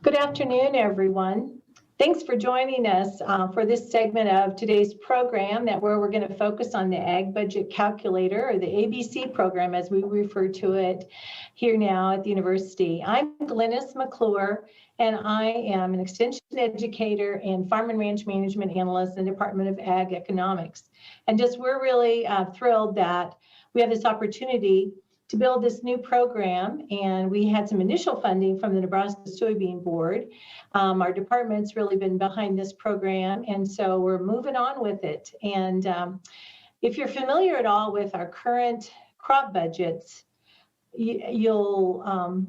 Good afternoon, everyone. Thanks for joining us for this segment of today's program where we're going to focus on the Ag Budget Calculator, or the ABC program as we refer to it here now at the university. I'm Glennis McClure, and I am an extension educator and farm and ranch management analyst in the Department of Ag Economics. And we're really thrilled that we have this opportunity to build this new program, and we had some initial funding from the Nebraska Soybean Board. Our department's really been behind this program, and so we're moving on with it. And if you're familiar at all with our current crop budgets, I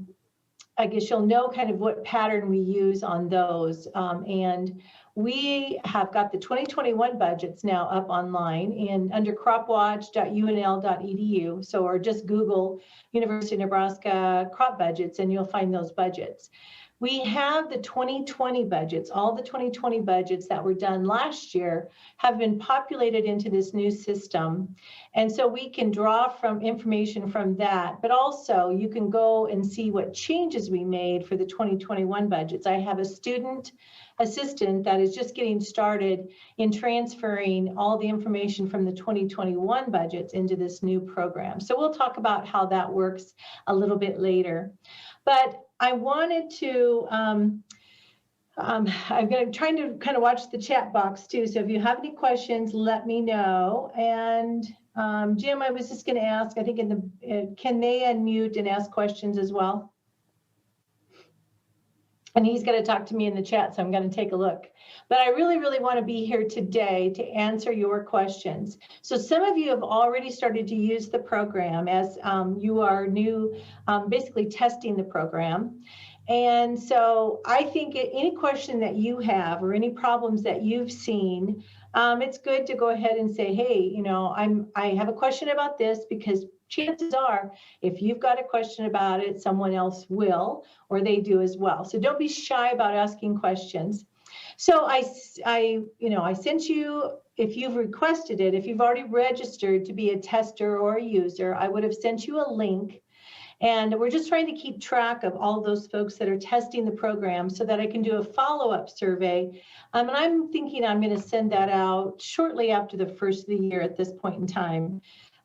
guess you'll know kind of what pattern we use on those. And we have got the 2021 budgets now up online and under cropwatch.unl.edu. So, or just Google University of Nebraska crop budgets and you'll find those budgets. We have the 2020 budgets. All the 2020 budgets that were done last year have been populated into this new system. And so we can draw from information from that, but also you can go and see what changes we made for the 2021 budgets. I have a student assistant that is just getting started in transferring all the information from the 2021 budgets into this new program. So we'll talk about how that works a little bit later. But I wanted to, I'm trying to kind of watch the chat box too. So if you have any questions, let me know. And Jim, I was just going to ask, I think can they unmute and ask questions as well? And he's going to talk to me in the chat, so I'm going to take a look. But I really, really want to be here today to answer your questions. So some of you have already started to use the program as you are new, basically testing the program. And so I think any question that you have or any problems that you've seen, it's good to go ahead and say, hey, you know, I have a question about this, because chances are, if you've got a question about it, someone else will, or they do as well. So don't be shy about asking questions. So I sent you, if you've requested it, if you've already registered to be a tester or a user, I would have sent you a link. And we're just trying to keep track of all those folks that are testing the program so that I can do a follow-up survey. And I'm thinking I'm going to send that out shortly after the first of the year at this point in time.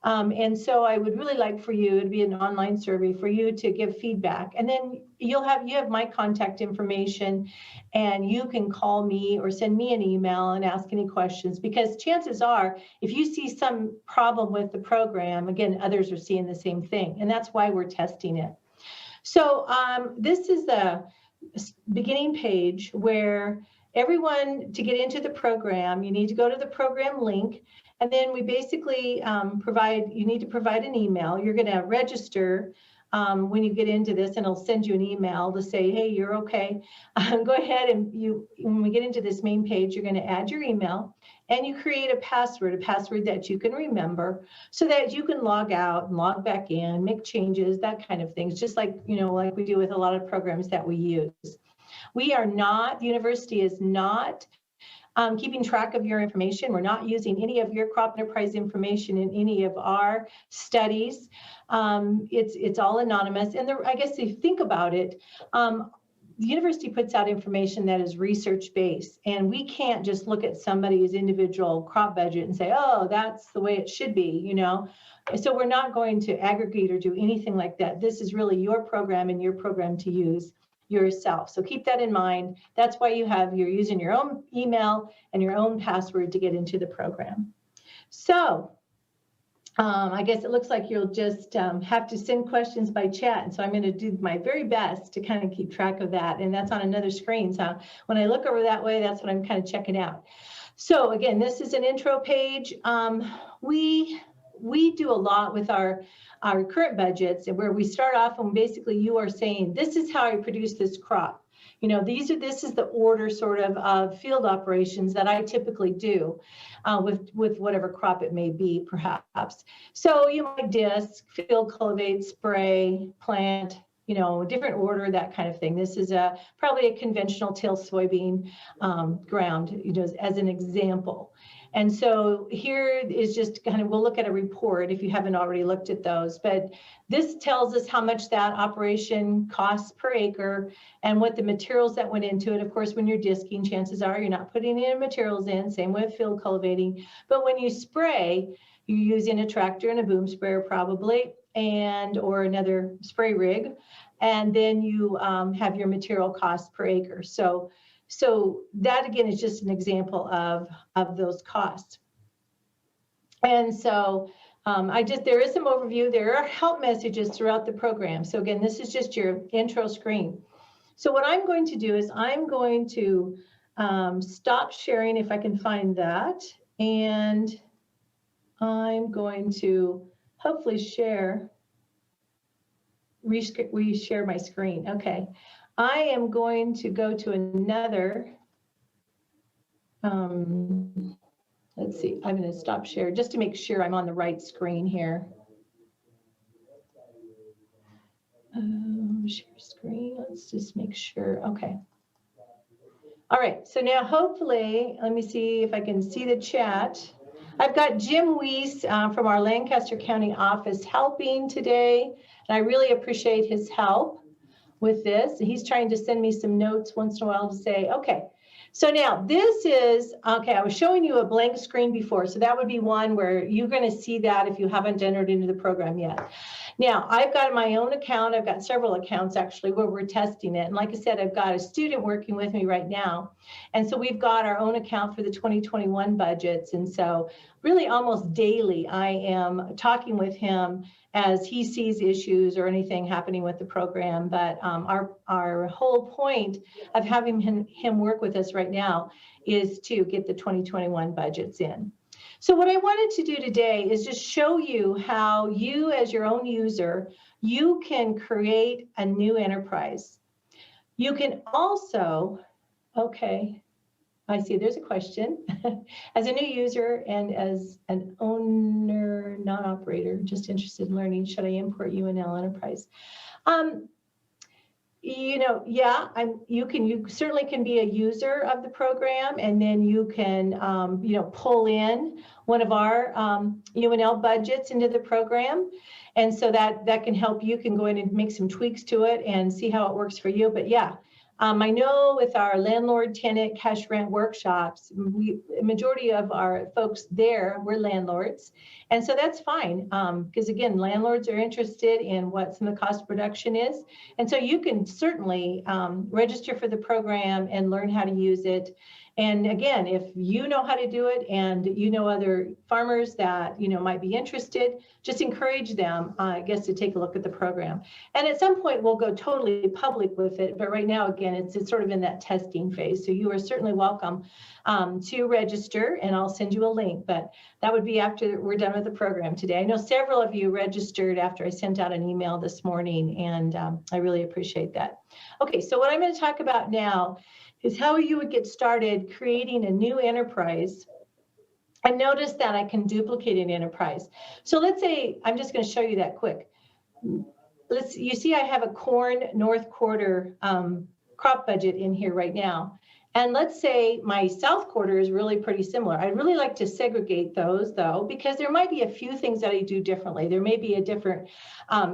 And so I would really like for you, it'd be an online survey for you to give feedback. And then you have my contact information, and you can call me or send me an email and ask any questions, because chances are, if you see some problem with the program, again, others are seeing the same thing, and that's why we're testing it. So this is the beginning page where everyone, to get into the program, you need to go to the program link. And then we basically you need to provide an email. You're going to register when you get into this, and it'll send you an email to say, hey, you're okay. Go ahead and when we get into this main page, you're going to add your email and you create a password that you can remember so that you can log out and log back in, make changes, that kind of things, just like, like we do with a lot of programs that we use. The university is not keeping track of your information. We're not using any of your crop enterprise information in any of our studies. It's all anonymous. And I guess if you think about it, the university puts out information that is research-based, and we can't just look at somebody's individual crop budget and say, oh, that's the way it should be, So we're not going to aggregate or do anything like that. This is really your program and your program to use yourself. So keep that in mind. That's why you're using your own email and your own password to get into the program. So I guess it looks like you'll just have to send questions by chat. And so I'm going to do my very best to kind of keep track of that. And that's on another screen. So when I look over that way, that's what I'm kind of checking out. So again, this is an intro page. We do a lot with our current budgets, and where we start off and basically you are saying, this is how I produce this crop. This is the order sort of field operations that I typically do with whatever crop it may be, perhaps. So you might disc, field cultivate, spray, plant, different order, that kind of thing. This is probably a conventional till soybean ground, as an example. And so here is just kind of, we'll look at a report if you haven't already looked at those, but this tells us how much that operation costs per acre and what the materials that went into it. Of course, when you're disking, chances are you're not putting any materials in, same with field cultivating. But when you spray, you're using a tractor and a boom sprayer probably, and or another spray rig. And then you have your material costs per acre. So that again is just an example of those costs. And so there is some overview. There are help messages throughout the program. So again, this is just your intro screen. So what I'm going to do is I'm going to stop sharing if I can find that. And I'm going to hopefully reshare my screen. Okay. I am going to go to another, let's see, I'm going to stop share just to make sure I'm on the right screen here. Share screen, let's just make sure, okay. All right, so now hopefully, let me see if I can see the chat. I've got Jim Weiss from our Lancaster County office helping today, and I really appreciate his help with this. He's trying to send me some notes once in a while to say, okay, so now this is, okay, I was showing you a blank screen before, so that would be one where you're going to see that if you haven't entered into the program yet. Now, I've got my own account. I've got several accounts actually where we're testing it. And like I said, I've got a student working with me right now. And so we've got our own account for the 2021 budgets. And so really almost daily, I am talking with him as he sees issues or anything happening with the program. But our whole point of having him work with us right now is to get the 2021 budgets in. So what I wanted to do today is just show you how you as your own user, you can create a new enterprise. You can also, okay, I see there's a question. As a new user and as an owner, not operator, just interested in learning, should I import UNL Enterprise? You know, yeah, you certainly can be a user of the program, and then you can, you know, pull in one of our UNL budgets into the program. And so that can help. You can go in and make some tweaks to it and see how it works for you. But yeah, I know with our landlord tenant cash rent workshops, majority of our folks there, we're landlords. And so that's fine, because again, landlords are interested in what some of the cost of production is. And so you can certainly register for the program and learn how to use it. And again, if you know how to do it and you know other farmers that, you know, might be interested, just encourage them, I guess, to take a look at the program. And at some point we'll go totally public with it. But right now, again, it's sort of in that testing phase. So you are certainly welcome to register, and I'll send you a link. But that would be after we're done with the program today. I know several of you registered after I sent out an email this morning, and I really appreciate that. Okay, so what I'm going to talk about now is how you would get started creating a new enterprise. And notice that I can duplicate an enterprise. So let's say, I'm just going to show you that quick. You see I have a corn North Quarter crop budget in here right now. And let's say my South Quarter is really pretty similar. I'd really like to segregate those though, because there might be a few things that I do differently. There may be a different,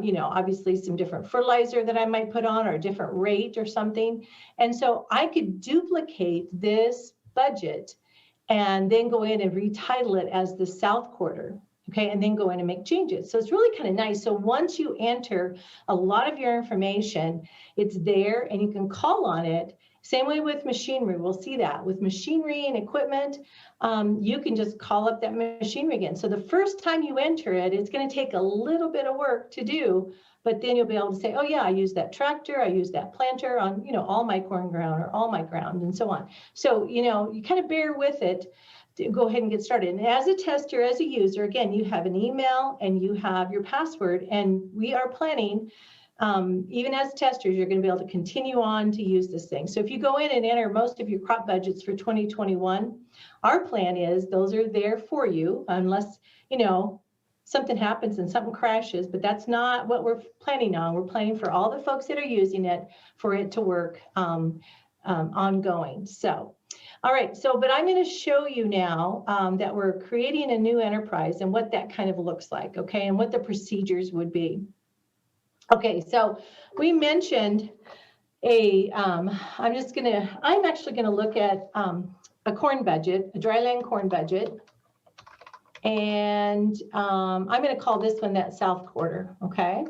you know, obviously some different fertilizer that I might put on, or a different rate or something. And so I could duplicate this budget and then go in and retitle it as the South Quarter. Okay, and then go in and make changes. So it's really kind of nice. So once you enter a lot of your information, it's there and you can call on it. Same way with machinery, we'll see that. With machinery and equipment, you can just call up that machinery again. So the first time you enter it, it's going to take a little bit of work to do, but then you'll be able to say, oh yeah, I use that tractor, I use that planter on, you know, all my corn ground or all my ground and so on. So, you know, you kind of bear with it to go ahead and get started. And as a tester, as a user, again, you have an email and you have your password, and we are planning, even as testers, you're going to be able to continue on to use this thing. So if you go in and enter most of your crop budgets for 2021, our plan is those are there for you, unless, you know, something happens and something crashes, but that's not what we're planning on. We're planning for all the folks that are using it for it to work ongoing. So, All right, so, but I'm going to show you now that we're creating a new enterprise and what that kind of looks like, okay, and what the procedures would be. Okay, so we mentioned I'm actually going to look at a corn budget, a dryland corn budget. And I'm going to call this one that south quarter, okay?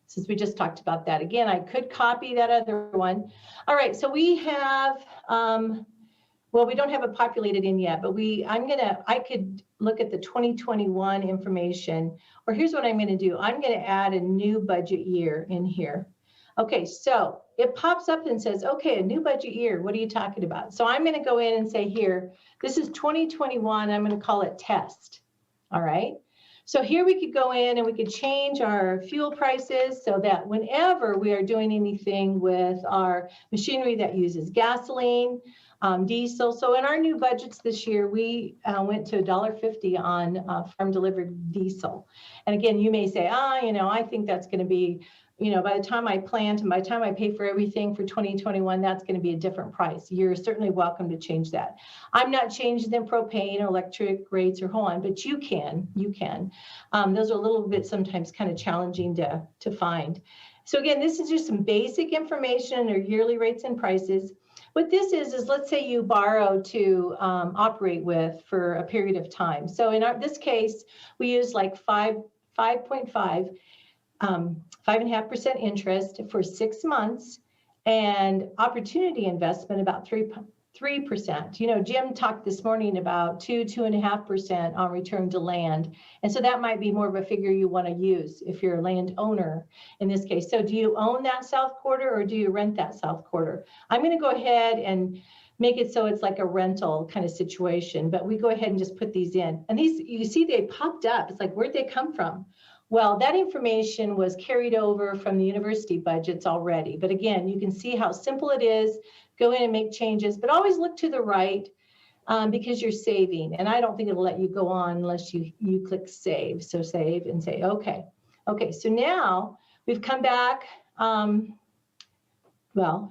Since we just talked about that. Again, I could copy that other one. All right, so we have, well, we don't have it populated in yet, but I could look at the 2021 information, or here's what I'm going to do. I'm going to add a new budget year in here. Okay, so it pops up and says, okay, a new budget year, what are you talking about? So I'm going to go in and say here, this is 2021, I'm going to call it test, all right? So here we could go in and we could change our fuel prices so that whenever we are doing anything with our machinery that uses gasoline, diesel. So in our new budgets this year, we went to $1.50 on farm delivered diesel. And again, you may say, I think that's going to be, by the time I plant and by the time I pay for everything for 2021, that's going to be a different price. You're certainly welcome to change that. I'm not changing the propane, electric rates, or on, but you can. Those are a little bit sometimes kind of challenging to find. So again, this is just some basic information or yearly rates and prices. What this is let's say you borrow to operate with for a period of time. So in this case, we use like 5.5% interest for 6 months, and opportunity investment about 3%. Jim talked this morning about 2.5% on return to land. And so that might be more of a figure you want to use if you're a landowner in this case. So do you own that south quarter or do you rent that south quarter? I'm going to go ahead and make it so it's like a rental kind of situation, but we go ahead and just put these in. And these, you see they popped up. It's like, where'd they come from? Well, that information was carried over from the university budgets already. But again, you can see how simple it is. Go in and make changes, but always look to the right because you're saving. And I don't think it'll let you go on unless you click save. So save and say, okay. Okay, so now we've come back.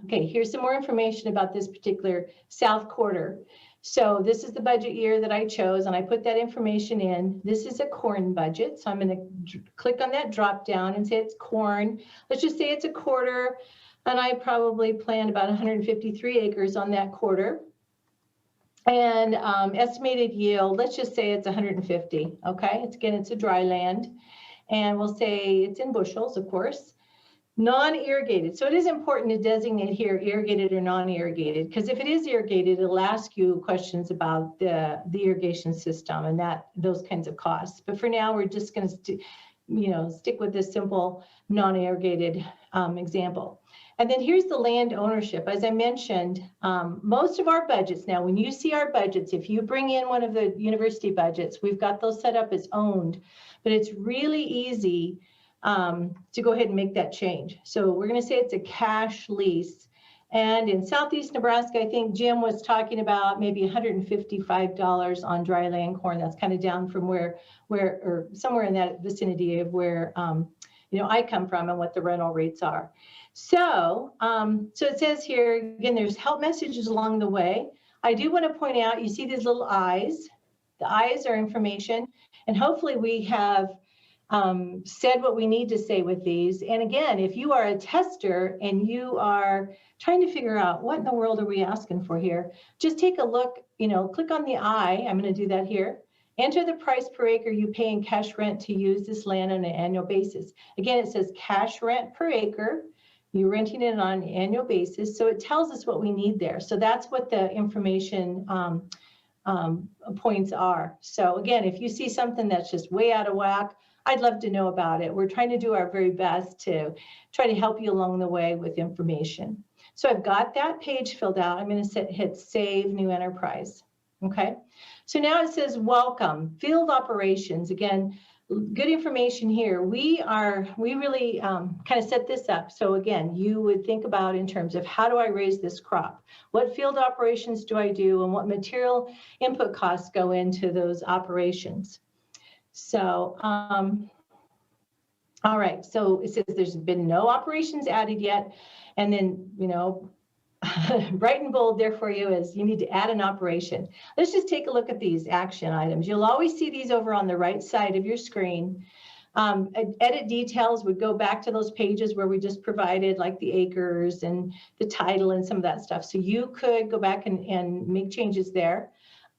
Here's some more information about this particular south quarter. So this is the budget year that I chose, and I put that information in. This is a corn budget, so I'm going to click on that drop down and say it's corn. Let's just say it's a quarter, and I probably planned about 153 acres on that quarter. And estimated yield, let's just say it's 150, okay? It's a dry land, and we'll say it's in bushels, of course. Non-irrigated. So it is important to designate here irrigated or non-irrigated, because if it is irrigated, it'll ask you questions about the irrigation system and those kinds of costs. But for now, we're just going to stick with this simple non-irrigated example. And then here's the land ownership. As I mentioned, most of our budgets now, when you see our budgets, if you bring in one of the university budgets, we've got those set up as owned, but it's really easy to go ahead and make that change. So we're going to say it's a cash lease. And in Southeast Nebraska, I think Jim was talking about maybe $155 on dry land corn. That's kind of down from where or somewhere in that vicinity of where I come from and what the rental rates are. So so it says here again, there's help messages along the way. I do want to point out, you see these little eyes. The eyes are information, and hopefully we have said what we need to say with these. And again, if you are a tester and you are trying to figure out what in the world are we asking for here, just take a look, click on the eye. I'm going to do that here. Enter the price per acre you pay in cash rent to use this land on an annual basis. Again, it says cash rent per acre. You're renting it on an annual basis. So it tells us what we need there. So that's what the information points are. So again, if you see something that's just way out of whack, I'd love to know about it. We're trying to do our very best to try to help you along the way with information. So I've got that page filled out. I'm going to hit Save New Enterprise. Okay. So now it says Welcome, Field Operations. Again, good information here. We really kind of set this up. So again, you would think about in terms of how do I raise this crop? What field operations do I do? And what material input costs go into those operations? So, all right, so it says there's been no operations added yet. And then, bright and bold there for you is you need to add an operation. Let's just take a look at these action items. You'll always see these over on the right side of your screen. Edit details would go back to those pages where we just provided like the acres and the title and some of that stuff. So you could go back and make changes there.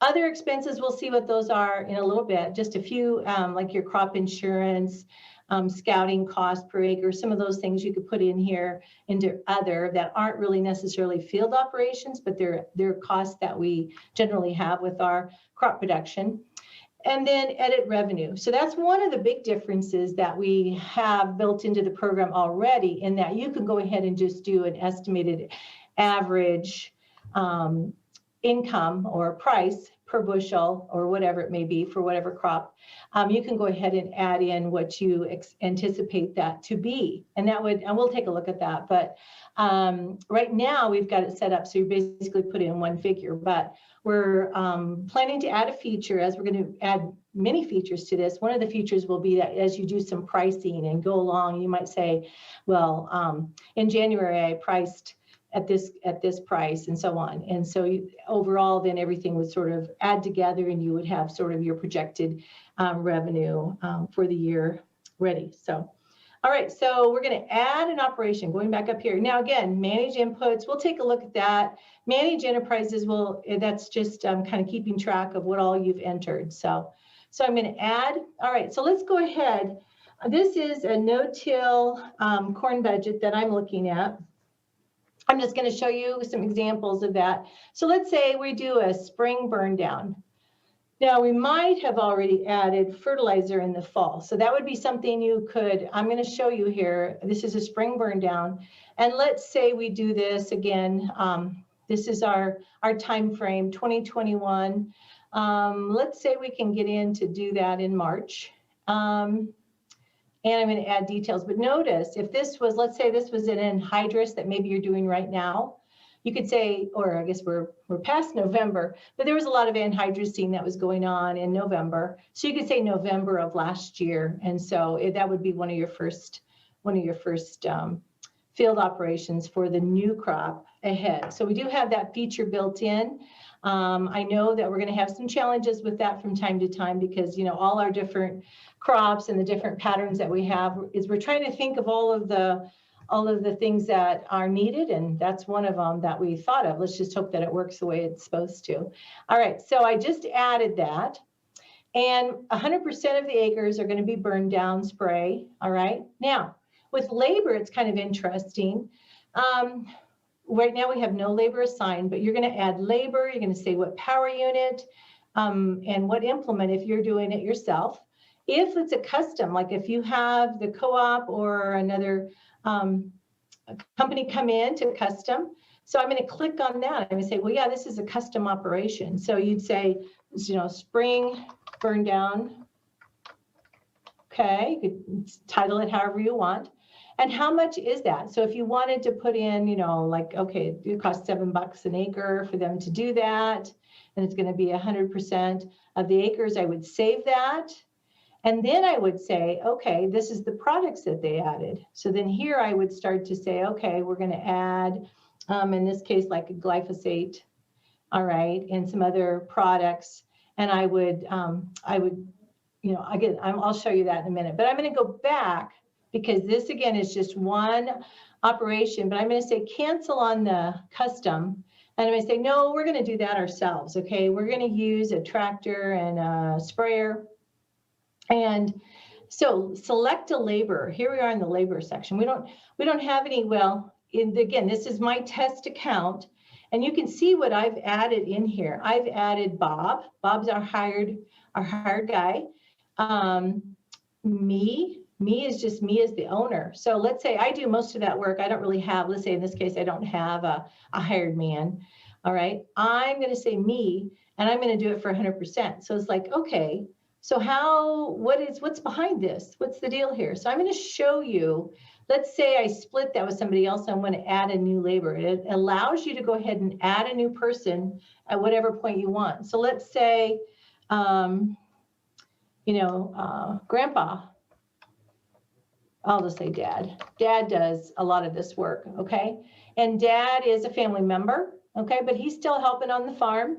Other expenses, we'll see what those are in a little bit. Just a few, like your crop insurance, scouting cost per acre, some of those things you could put in here into other that aren't really necessarily field operations, but they're costs that we generally have with our crop production. And then edit revenue. So that's one of the big differences that we have built into the program already, in that you can go ahead and just do an estimated average income or price per bushel or whatever it may be for whatever crop. You can go ahead and add in what you anticipate that to be. And that would, and we'll take a look at that. But right now we've got it set up so you basically put in one figure, but we're planning to add a feature, as we're going to add many features to this. One of the features will be that as you do some pricing and go along, you might say, well, in January I priced at this price and so on. And so overall, then everything would sort of add together and you would have sort of your projected revenue for the year ready. So, all right, so we're going to add an operation going back up here. Now, again, manage inputs. We'll take a look at that. Manage enterprises, that's just kind of keeping track of what all you've entered. So I'm going to add. All right, so let's go ahead. This is a no-till corn budget that I'm looking at. I'm just going to show you some examples of that. So let's say we do a spring burn down. Now we might have already added fertilizer in the fall. So that would be something you could, I'm going to show you here. This is a spring burn down. And let's say we do this again. This is our time frame, 2021. Let's say we can get in to do that in March. And I'm going to add details. But notice, if this was, let's say this was an anhydrous that maybe you're doing right now, you could say, or I guess we're past November, but there was a lot of anhydrous that was going on in November. So you could say November of last year. And so that would be one of your first field operations for the new crop ahead. So we do have that feature built in. I know that we're going to have some challenges with that from time to time because, you know, all our different crops and the different patterns that we have is we're trying to think of all of the things that are needed, and that's one of them that we thought of. Let's just hope that it works the way it's supposed to. All right, so I just added that, and 100% of the acres are going to be burned down spray. All right, now with labor, it's kind of interesting. Right now we have no labor assigned, but you're going to add labor. You're going to say what power unit and what implement if you're doing it yourself. If it's a custom, like if you have the co-op or another company come in to custom, so I'm going to click on that. I'm going to say, well, yeah, this is a custom operation. So you'd say, you know, spring burn down. Okay, you could title it however you want. And how much is that? So if you wanted to put in, you know, like, okay, it costs $7 an acre for them to do that, and it's going to be 100% of the acres, I would save that. And then I would say, okay, this is the products that they added. So then here I would start to say, okay, we're going to add, in this case, like a glyphosate, all right, and some other products. And I would, you know, again, I'll show you that in a minute. But I'm going to go back because this, again, is just one operation. But I'm going to say cancel on the custom. And I'm going to say, no, we're going to do that ourselves, okay? We're going to use a tractor and a sprayer. And so select a labor. Here we are in the labor section. We don't have any, well, again, this is my test account. And you can see what I've added in here. I've added Bob. Bob's our hired guy. Me is just me as the owner. So let's say I do most of that work. I don't really have, let's say in this case, I don't have a hired man. All right. I'm going to say me, and I'm going to do it for 100%. So it's like, okay, so what's behind this? What's the deal here? So I'm going to show you, let's say I split that with somebody else. I'm going to add a new labor. It allows you to go ahead and add a new person at whatever point you want. So let's say, Grandpa. I'll just say dad. Dad does a lot of this work, okay? And dad is a family member, okay? But he's still helping on the farm.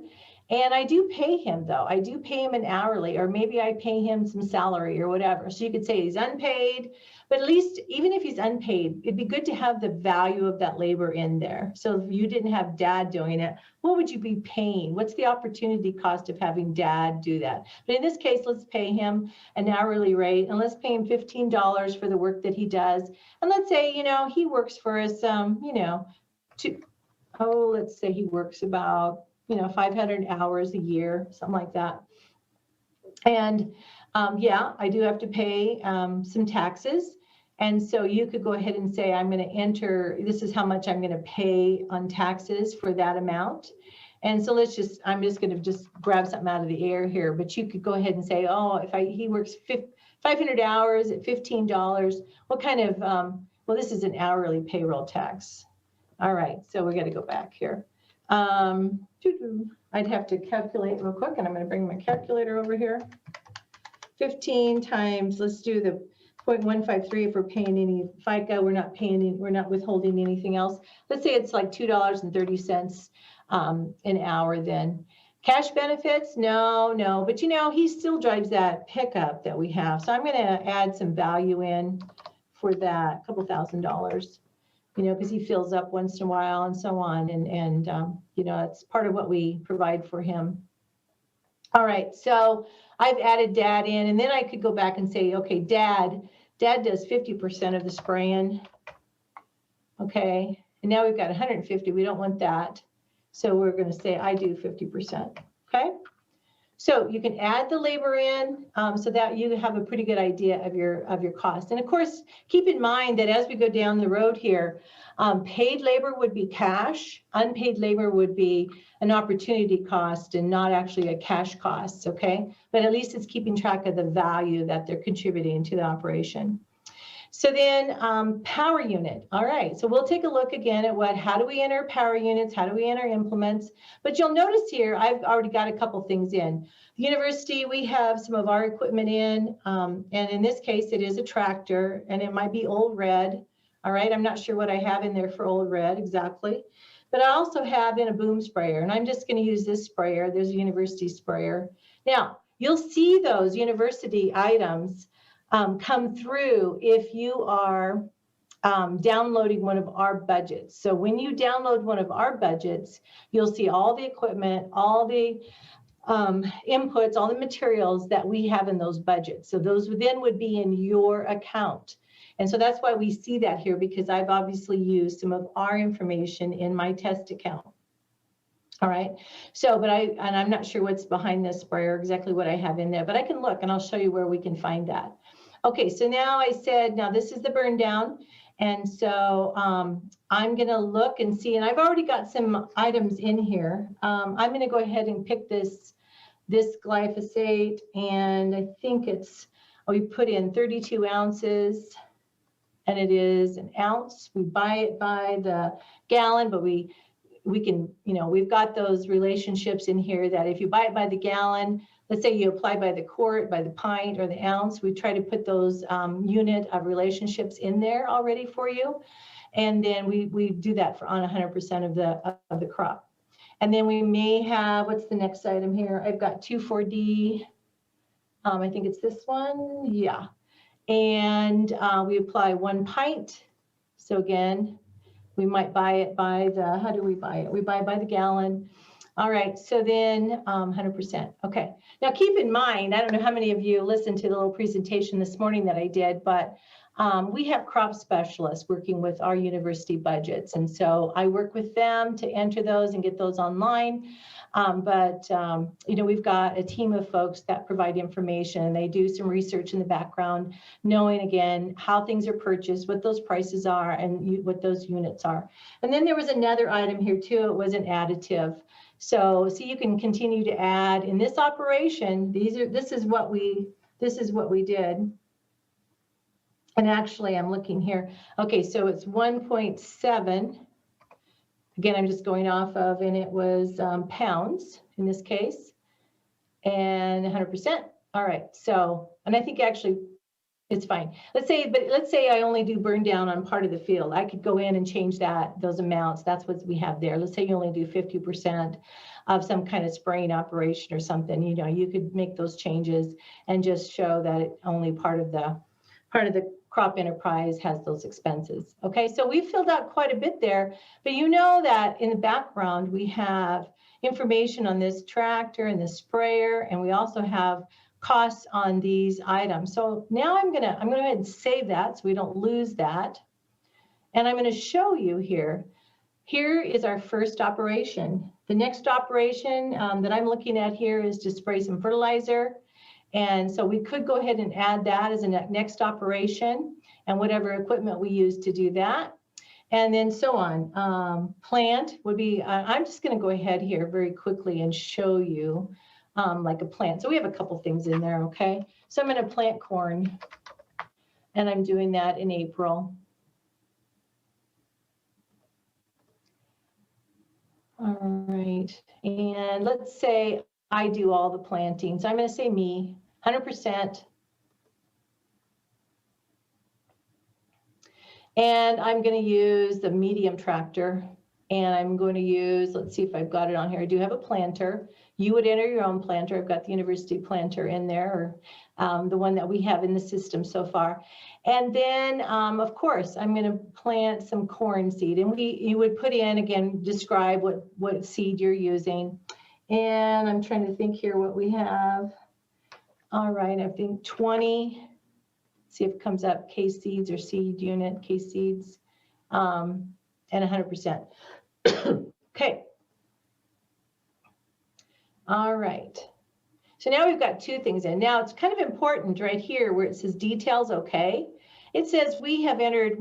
And I do pay him though. I do pay him an hourly, or maybe I pay him some salary or whatever. So you could say he's unpaid, but at least even if he's unpaid, it'd be good to have the value of that labor in there. So if you didn't have dad doing it, what would you be paying? What's the opportunity cost of having dad do that? But in this case, let's pay him an hourly rate, and let's pay him $15 for the work that he does. And let's say, he works for us, let's say he works about 500 hours a year, something like that. And I do have to pay some taxes. And so you could go ahead and say, I'm going to enter, this is how much I'm going to pay on taxes for that amount. And so I'm just going to grab something out of the air here, but you could go ahead and say, he works 500 hours at $15, what kind of, this is an hourly payroll tax. All right, so we got to go back here. I'd have to calculate real quick, and I'm going to bring my calculator over here. 15 times, let's do the 0.153 if we're paying any FICA, we're not withholding anything else. Let's say it's like $2.30 an hour then. Cash benefits, no, but he still drives that pickup that we have. So I'm going to add some value in for that, a couple $1,000. Because he fills up once in a while and so on. And it's part of what we provide for him. All right, so I've added dad in, and then I could go back and say, okay, dad does 50% of the spraying. Okay, and now we've got 150, we don't want that. So we're gonna say I do 50%, okay? So you can add the labor in so that you have a pretty good idea of your cost. And of course, keep in mind that as we go down the road here, paid labor would be cash, unpaid labor would be an opportunity cost and not actually a cash cost, okay? But at least it's keeping track of the value that they're contributing to the operation. So then power unit. All right, so we'll take a look again at how do we enter power units, how do we enter implements? But you'll notice here, I've already got a couple things in. The university, we have some of our equipment in, and in this case, it is a tractor, and it might be old red. All right, I'm not sure what I have in there for old red exactly. But I also have in a boom sprayer, and I'm just gonna use this sprayer. There's a university sprayer. Now, you'll see those university items come through if you are downloading one of our budgets. So when you download one of our budgets, you'll see all the equipment, all the inputs, all the materials that we have in those budgets. So those then would be in your account. And so that's why we see that here, because I've obviously used some of our information in my test account. All right, so, I'm not sure what's behind this sprayer, exactly what I have in there, but I can look and I'll show you where we can find that. Okay, so now I said, now this is the burn down. And so I'm gonna look and see, and I've already got some items in here. I'm gonna go ahead and pick this glyphosate, and I think we put in 32 ounces, and it is an ounce. We buy it by the gallon, but we can, we've got those relationships in here that if you buy it by the gallon, let's say you apply by the quart, by the pint, or the ounce, we try to put those unit of relationships in there already for you. And then we do that on 100% of the crop. And then we may have, what's the next item here? I've got 2,4-D. I think it's this one, yeah. And we apply 1 pint. So again, we might buy it by how do we buy it? We buy it by the gallon. All right, so then 100%. Okay, now keep in mind, I don't know how many of you listened to the little presentation this morning that I did, but we have crop specialists working with our university budgets. And so I work with them to enter those and get those online. We've got a team of folks that provide information. They do some research in the background, knowing again how things are purchased, what those prices are, and what those units are. And then there was another item here too. It was an additive. So you can continue to add in this operation. This is what we did. And actually, I'm looking here. Okay, so it's 1.7. Again, I'm just going off of, and it was pounds in this case, and 100%. All right, so, and I think actually It's fine. Let's say I only do burn down on part of the field. I could go in and change those amounts. That's what we have there. Let's say you only do 50% of some kind of spraying operation or something. You could make those changes and just show that only part of the crop enterprise has those expenses. Okay, so we filled out quite a bit there, but you know that in the background we have information on this tractor and the sprayer, and we also have costs on these items. So now I'm gonna go ahead and save that so we don't lose that. And I'm gonna show you here. Here is our first operation. The next operation that I'm looking at here is to spray some fertilizer. And so we could go ahead and add that as a next operation and whatever equipment we use to do that. And then so on. Plant would be, I'm just gonna go ahead here very quickly and show you like a plant. So we have a couple things in there, okay? So I'm gonna plant corn, and I'm doing that in April. All right, and let's say I do all the planting. So I'm gonna say me, 100%. And I'm gonna use the medium tractor, and I'm going to use, let's see if I've got it on here. I do have a planter. You would enter your own planter. I've got the university planter in there, or the one that we have in the system so far. And then, of course, I'm going to plant some corn seed. And you would put in, again, describe what seed you're using. And I'm trying to think here what we have. All right, I think 20. See if it comes up, case seeds or seed unit, case seeds, and 100%. Okay. All right. So now we've got two things in. Now it's kind of important right here where it says details okay. It says we have answered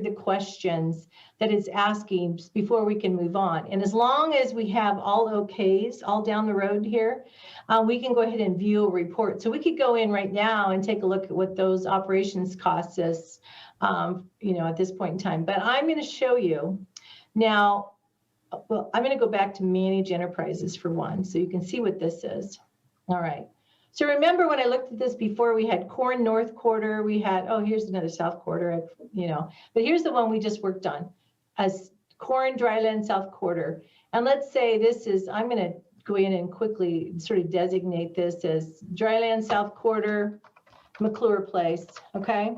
the questions that it's asking before we can move on. And as long as we have all okays all down the road here, we can go ahead and view a report. So we could go in right now and take a look at what those operations cost us, at this point in time. But I'm going to show you now. Well, I'm going to go back to manage enterprises for one, so you can see what this is. All right. So remember when I looked at this before, we had corn north quarter, we had, oh, here's another south quarter, but here's the one we just worked on, as corn dryland south quarter. And let's say this is, I'm going to go in and quickly sort of designate this as dryland south quarter, McClure place, okay?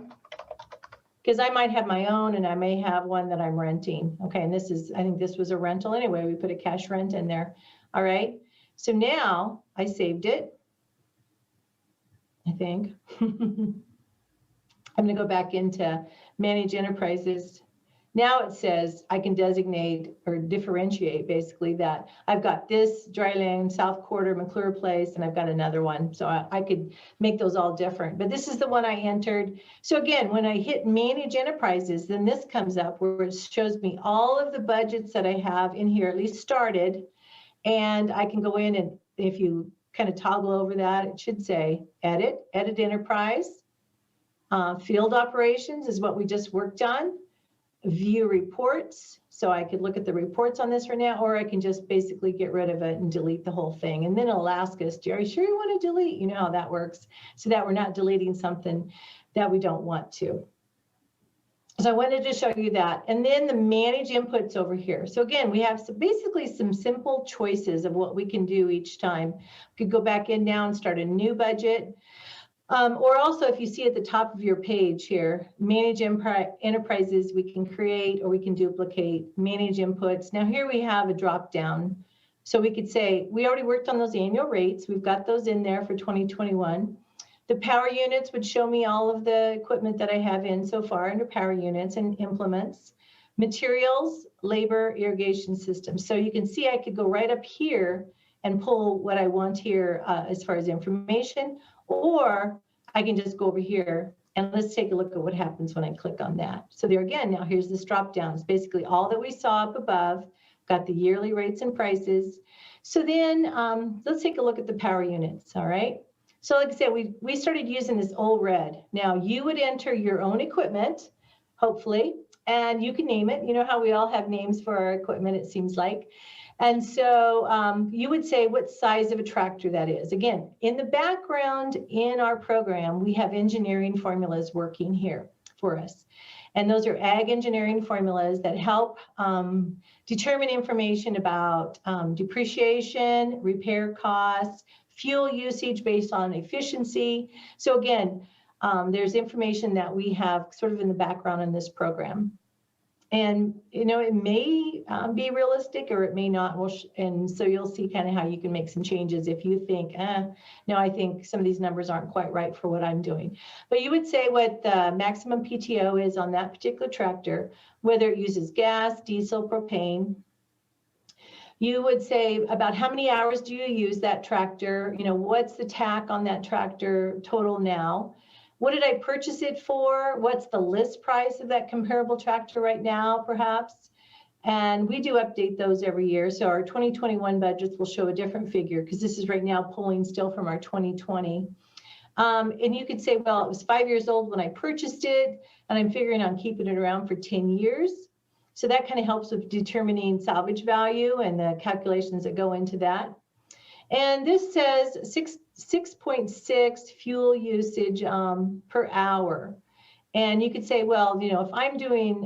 Because I might have my own and I may have one that I'm renting. Okay, and I think this was a rental anyway. We put a cash rent in there. All right, so now I saved it, I think. I'm gonna go back into manage enterprises. Now it says I can designate or differentiate basically that I've got this dryland south quarter McClure place and I've got another one. So I could make those all different, but this is the one I entered. So again, when I hit manage enterprises, then this comes up where it shows me all of the budgets that I have in here, at least started. And I can go in and if you kind of toggle over that, it should say edit enterprise. Field operations is what we just worked on. View reports, so I could look at the reports on this right now, or I can just basically get rid of it and delete the whole thing. And then it'll ask us, are you sure you want to delete? You know how that works, so that we're not deleting something that we don't want to. So I wanted to show you that. And then the manage inputs over here. So again, we have basically some simple choices of what we can do each time. We could go back in now and start a new budget. Or also, if you see at the top of your page here, manage enterprises, we can create or we can duplicate, manage inputs. Now here we have a drop down. So we could say, we already worked on those annual rates. We've got those in there for 2021. The power units would show me all of the equipment that I have in so far under power units and implements. Materials, labor, irrigation systems. So you can see I could go right up here and pull what I want here as far as information. Or I can just go over here and let's take a look at what happens when I click on that. So there again, now here's this drop down. It's basically all that we saw up above, got the yearly rates and prices. So then let's take a look at the power units, all right? So like I said, we started using this old red. Now you would enter your own equipment, hopefully, and you can name it. You know how we all have names for our equipment, it seems like. And so you would say what size of a tractor that is. Again, in the background in our program, we have engineering formulas working here for us. And those are ag engineering formulas that help determine information about depreciation, repair costs, fuel usage based on efficiency. So again, there's information that we have sort of in the background in this program. And, you know, it may be realistic or it may not. And so you'll see kind of how you can make some changes if you think, no, I think some of these numbers aren't quite right for what I'm doing. But you would say what the maximum PTO is on that particular tractor, whether it uses gas, diesel, propane. You would say about how many hours do you use that tractor? You know, what's the TAC on that tractor total now? What did I purchase it for? What's the list price of that comparable tractor right now, perhaps? And we do update those every year. So our 2021 budgets will show a different figure because this is right now pulling still from our 2020. And you could say, well, it was 5 years old when I purchased it, and I'm figuring on keeping it around for 10 years. So that kind of helps with determining salvage value and the calculations that go into that. And this says 6.6 fuel usage per hour. And you could say, well, you know, if I'm doing,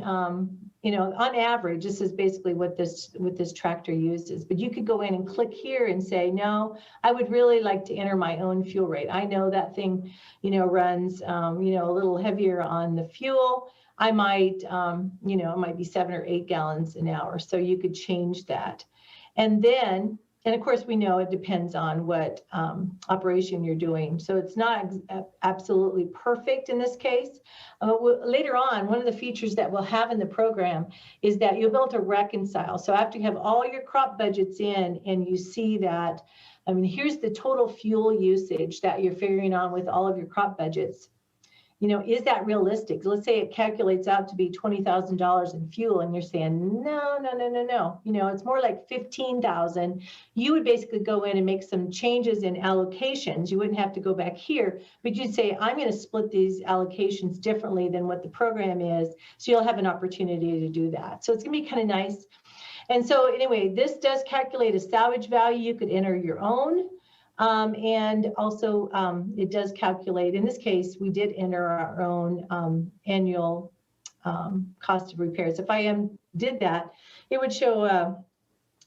you know, on average, this is basically what this tractor uses. But you could go in and click here and say, no, I would really like to enter my own fuel rate. I know that thing, you know, runs, you know, a little heavier on the fuel. I might, you know, it might be 7 or 8 gallons an hour. So you could change that. And then, and of course, we know it depends on what operation you're doing. So it's not absolutely perfect in this case. Later on, one of the features that we'll have in the program is that you'll be able to reconcile. So after you have all your crop budgets in and you see that, I mean, here's the total fuel usage that you're figuring on with all of your crop budgets. You know, is that realistic? Let's say it calculates out to be $20,000 in fuel and you're saying, no. You know, it's more like 15,000. You would basically go in and make some changes in allocations. You wouldn't have to go back here, but you'd say, I'm going to split these allocations differently than what the program is. So you'll have an opportunity to do that. So it's going to be kind of nice. And so anyway, this does calculate a salvage value. You could enter your own. And also it does calculate, in this case, we did enter our own annual cost of repairs. If I did that, it would show,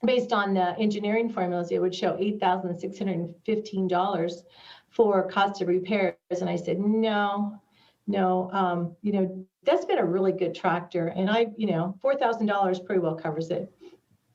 based on the engineering formulas, it would show $8,615 for cost of repairs. And I said, no, you know, that's been a really good tractor. And you know, $4,000 pretty well covers it.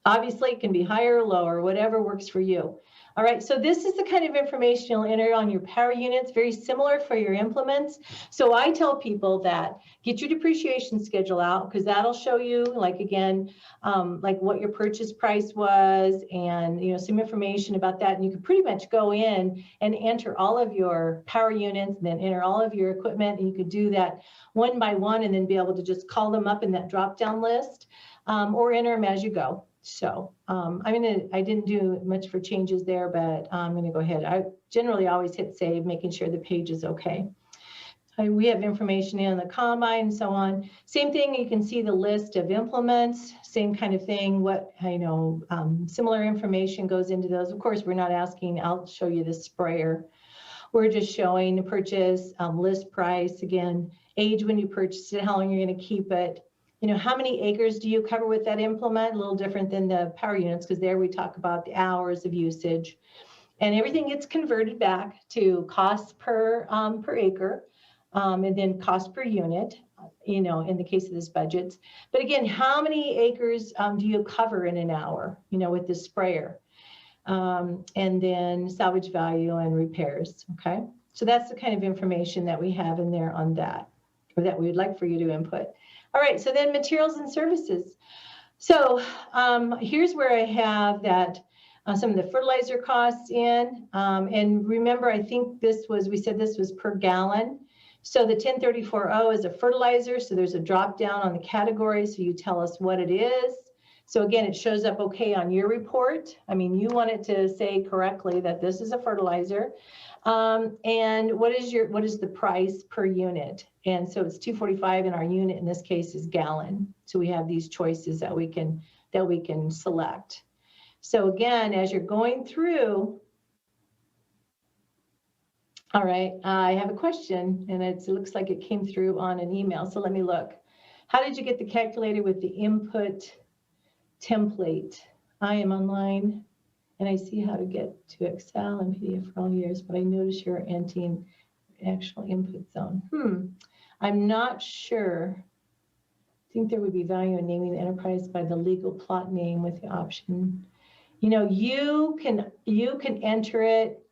Obviously, it can be higher or lower, whatever works for you. All right, so this is the kind of information you'll enter on your power units, very similar for your implements. So I tell people that get your depreciation schedule out because that'll show you, like, again, like what your purchase price was and, you know, some information about that. And you can pretty much go in and enter all of your power units and then enter all of your equipment. And you could do that one by one and then be able to just call them up in that drop-down list or enter them as you go. So I didn't do much for changes there, but I'm going to go ahead. I generally always hit save, making sure the page is okay. We have information in the combine and so on. Same thing, you can see the list of implements, same kind of thing. What, you know, similar information goes into those. Of course, we're not asking, I'll show you the sprayer. We're just showing the purchase, list price, again, age when you purchased it, how long you're going to keep it. You know, how many acres do you cover with that implement? A little different than the power units because there we talk about the hours of usage. And everything gets converted back to cost per acre and then cost per unit, you know, in the case of this budget. But again, how many acres do you cover in an hour, you know, with this sprayer? And then salvage value and repairs, okay? So that's the kind of information that we have in there on that, or that we would like for you to input. All right, so then materials and services. So here's where I have that some of the fertilizer costs in. And remember, I think we said this was per gallon. So the 1034.0 is a fertilizer. So there's a drop down on the category. So you tell us what it is. So again, it shows up okay on your report. I mean, you want it to say correctly that this is a fertilizer. And what is the price per unit? And so it's $2.45, and our unit in this case is gallon. So we have these choices that we can select. So again, as you're going through, all right, I have a question, and it looks like it came through on an email. So let me look. How did you get the calculator with the input template? I am online, and I see how to get to Excel and PDF for all years, but I notice you're entering actual input zone. I'm not sure. I think there would be value in naming the enterprise by the legal plot name with the option. You know, you can enter it,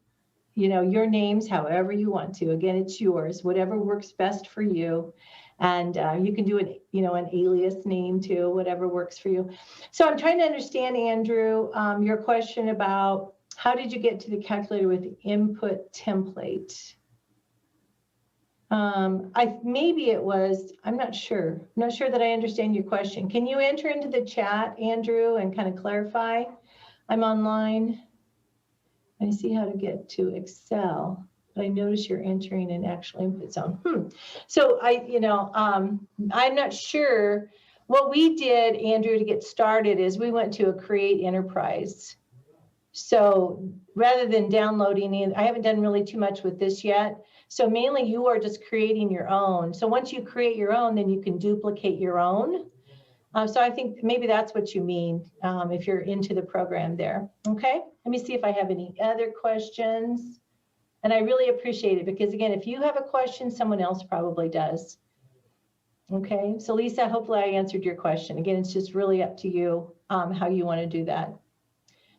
you know, your names however you want to. Again, it's yours, whatever works best for you. And you can do an alias name too, whatever works for you. So I'm trying to understand, Andrew, your question about how did you get to the calculator with the input template? Maybe it was, I'm not sure. I'm not sure that I understand your question. Can you enter into the chat, Andrew, and kind of clarify? I'm online. I see how to get to Excel, but I notice you're entering an actual input zone. So I'm not sure. What we did, Andrew, to get started is we went to a create enterprise. So rather than downloading it, I haven't done really too much with this yet. So mainly you are just creating your own. So once you create your own, then you can duplicate your own. So I think maybe that's what you mean if you're into the program there. Okay, let me see if I have any other questions. And I really appreciate it because, again, if you have a question, someone else probably does. Okay, so Lisa, hopefully I answered your question. Again, it's just really up to you how you want to do that.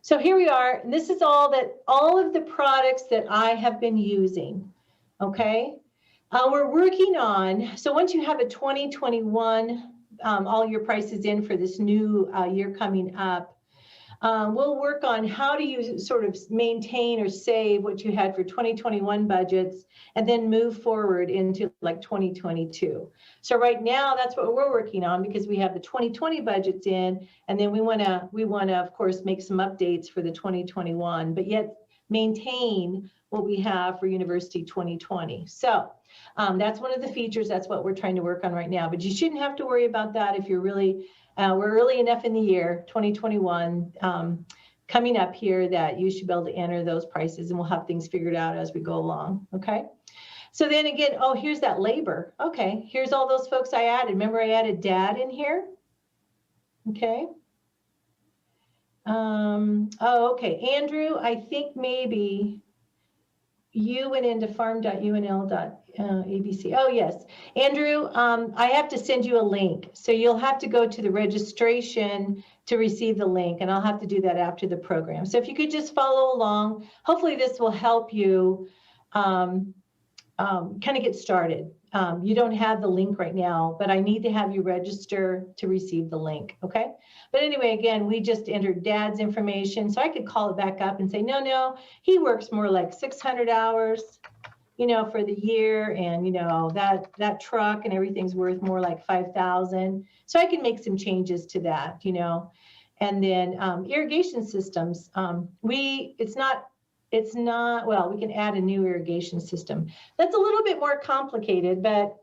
So here we are. And this is all of the products that I have been using. Okay, we're working on, so once you have a 2021 all your prices in for this new year coming up, we'll work on how do you sort of maintain or save what you had for 2021 budgets and then move forward into like 2022. So right now, that's what we're working on because we have the 2020 budgets in, and then we wanna of course make some updates for the 2021, but yet maintain what we have for University 2020. So that's one of the features. That's what we're trying to work on right now. But you shouldn't have to worry about that if you're really, we're early enough in the year, 2021, coming up here that you should be able to enter those prices, and we'll have things figured out as we go along, okay? So then again, oh, here's that labor. Okay, here's all those folks I added. Remember I added Dad in here? Okay. Oh, okay, Andrew, I think maybe you went into farm.unl.abc. Oh, yes. Andrew, I have to send you a link. So you'll have to go to the registration to receive the link, and I'll have to do that after the program. So if you could just follow along, hopefully this will help you kind of get started. You don't have the link right now, but I need to have you register to receive the link, okay? But anyway, again, we just entered Dad's information, so I could call it back up and say, no, he works more like 600 hours, you know, for the year, and, you know, that truck and everything's worth more like 5,000. So I can make some changes to that, you know. And then irrigation systems, it's not, well, we can add a new irrigation system. That's a little bit more complicated, but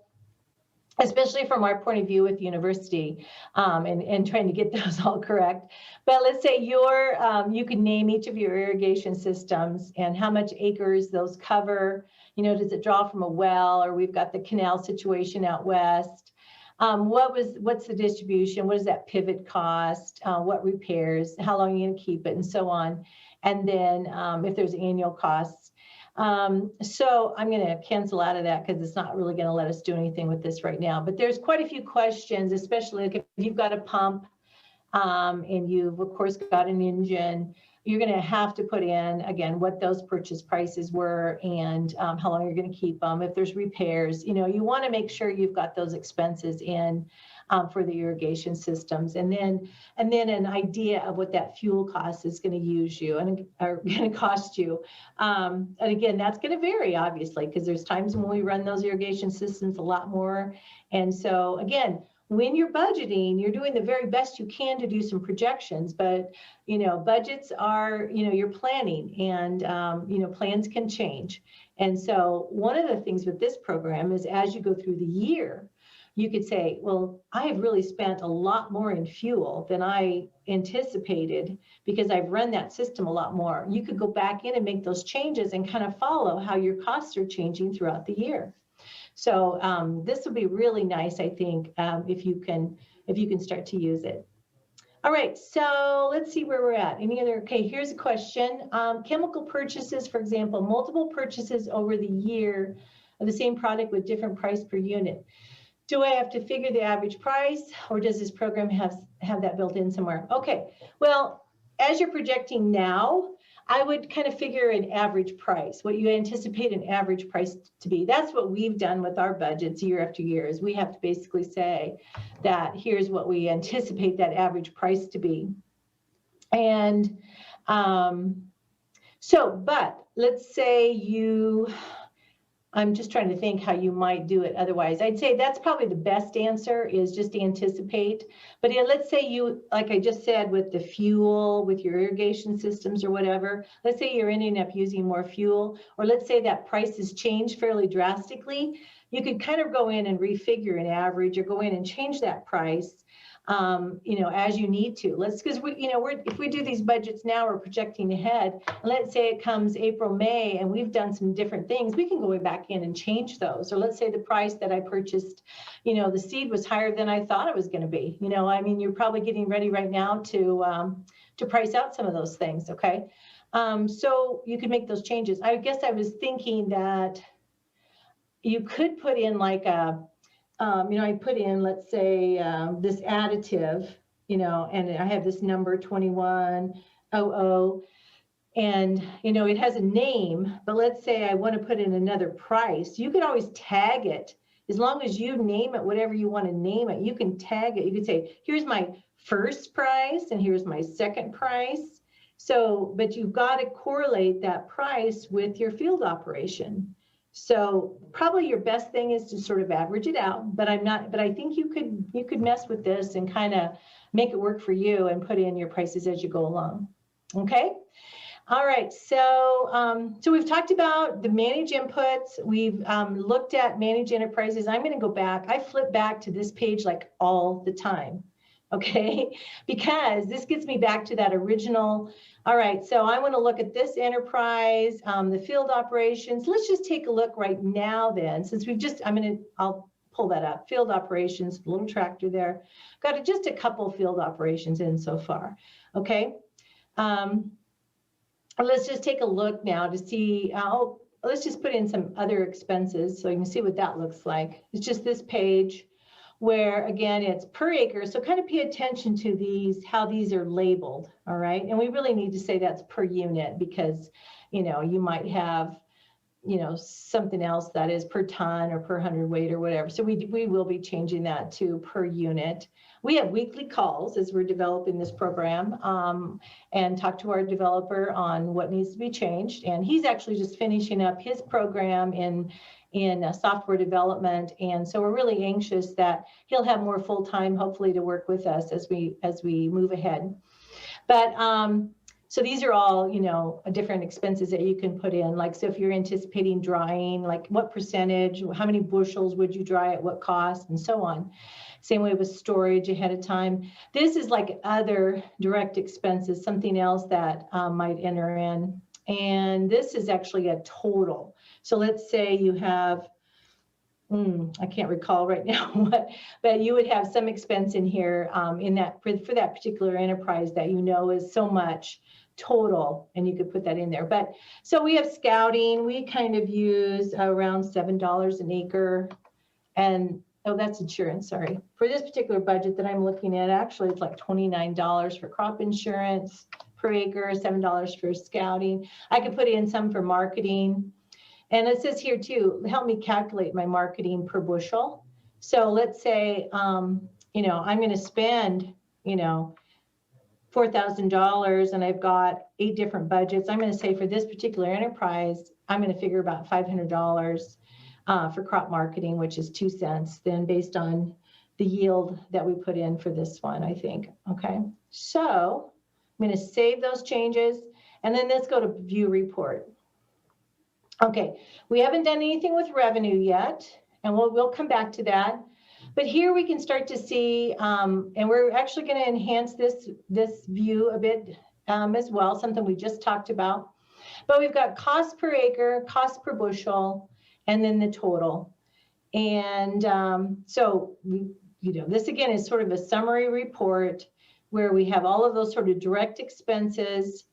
especially from our point of view with the university and trying to get those all correct. But let's say you can name each of your irrigation systems and how much acres those cover. You know, does it draw from a well, or we've got the canal situation out west. What's the distribution? What does that pivot cost? What repairs? How long are you going to keep it, and so on. And then if there's annual costs. So I'm going to cancel out of that because it's not really going to let us do anything with this right now. But there's quite a few questions, especially if you've got a pump and you've, of course, got an engine. You're going to have to put in, again, what those purchase prices were and how long you're going to keep them. If there's repairs, you know, you want to make sure you've got those expenses in for the irrigation systems, and then an idea of what that fuel cost is going to use you and are going to cost you. And again, that's going to vary, obviously, because there's times when we run those irrigation systems a lot more. And so, again, when you're budgeting, you're doing the very best you can to do some projections, but, you know, budgets are, you know, you're planning, and, you know, plans can change. And so one of the things with this program is as you go through the year, you could say, well, I have really spent a lot more in fuel than I anticipated because I've run that system a lot more. You could go back in and make those changes and kind of follow how your costs are changing throughout the year. So this will be really nice, I think, if you can start to use it. All right, so let's see where we're at. Any other? Okay, here's a question. Chemical purchases, for example, multiple purchases over the year of the same product with different price per unit. Do I have to figure the average price, or does this program have that built in somewhere? Okay, well, as you're projecting now, I would kind of figure an average price, what you anticipate an average price to be. That's what we've done with our budgets year after year, is we have to basically say that here's what we anticipate that average price to be. And but let's say I'm just trying to think how you might do it otherwise. I'd say that's probably the best answer, is just anticipate. But yeah, let's say you, like I just said, with the fuel, with your irrigation systems or whatever, let's say you're ending up using more fuel, or let's say that price has changed fairly drastically. You could kind of go in and refigure an average, or go in and change that price, as you need to. Because if we do these budgets now, we're projecting ahead. Let's say it comes April, May, and we've done some different things. We can go back in and change those. Or let's say the price that I purchased, the seed was higher than I thought it was going to be. You're probably getting ready right now to price out some of those things. Okay, so you could make those changes. I guess I was thinking that you could put in like I put in, let's say, this additive, and I have this number 2100, and, it has a name, but let's say I want to put in another price. You could always tag it. As long as you name it, whatever you want to name it, you can tag it. You could say, here's my first price, and here's my second price. So, but you've got to correlate that price with your field operation. So probably your best thing is to sort of average it out, but I think you could mess with this and kind of make it work for you and put in your prices as you go along. Okay. All right. So we've talked about the manage inputs. We've looked at manage enterprises. I'm going to go back. I flip back to this page like all the time. Okay, because this gets me back to that original. All right, so I want to look at this enterprise, the field operations. Let's just take a look right now then, since I'll pull that up. Field operations, little tractor there. Got just a couple field operations in so far. Okay, let's just take a look now to see, let's just put in some other expenses so you can see what that looks like. It's just this page, where again, it's per acre. So kind of pay attention to these, how these are labeled, all right? And we really need to say that's per unit, because, you might have, something else that is per ton or per hundredweight or whatever. So we will be changing that to per unit. We have weekly calls as we're developing this program, and talk to our developer on what needs to be changed. And he's actually just finishing up his program in software development, and so we're really anxious that he'll have more full time, hopefully, to work with us as we move ahead. But so these are all different expenses that you can put in. Like, so if you're anticipating drying, like what percentage, how many bushels would you dry at what cost, and so on. Same way with storage ahead of time. This is like other direct expenses, something else that might enter in. And this is actually a total. So let's say you have, I can't recall right now what, but you would have some expense in here in that for that particular enterprise that is so much total, and you could put that in there. But so we have scouting. We kind of use around $7 an acre, and that's insurance. Sorry, for this particular budget that I'm looking at, actually it's like $29 for crop insurance per acre, $7 for scouting. I could put in some for marketing. And it says here too, help me calculate my marketing per bushel. So let's say, I'm going to spend, $4,000, and I've got 8 different budgets. I'm going to say for this particular enterprise, I'm going to figure about $500 for crop marketing, which is 2 cents, then based on the yield that we put in for this one, I think. Okay, so I'm going to save those changes, and then let's go to view report. Okay, we haven't done anything with revenue yet, and we'll come back to that. But here we can start to see, and we're actually going to enhance this view a bit as well, something we just talked about. But we've got cost per acre, cost per bushel, and then the total. And so this again is sort of a summary report where we have all of those sort of direct expenses.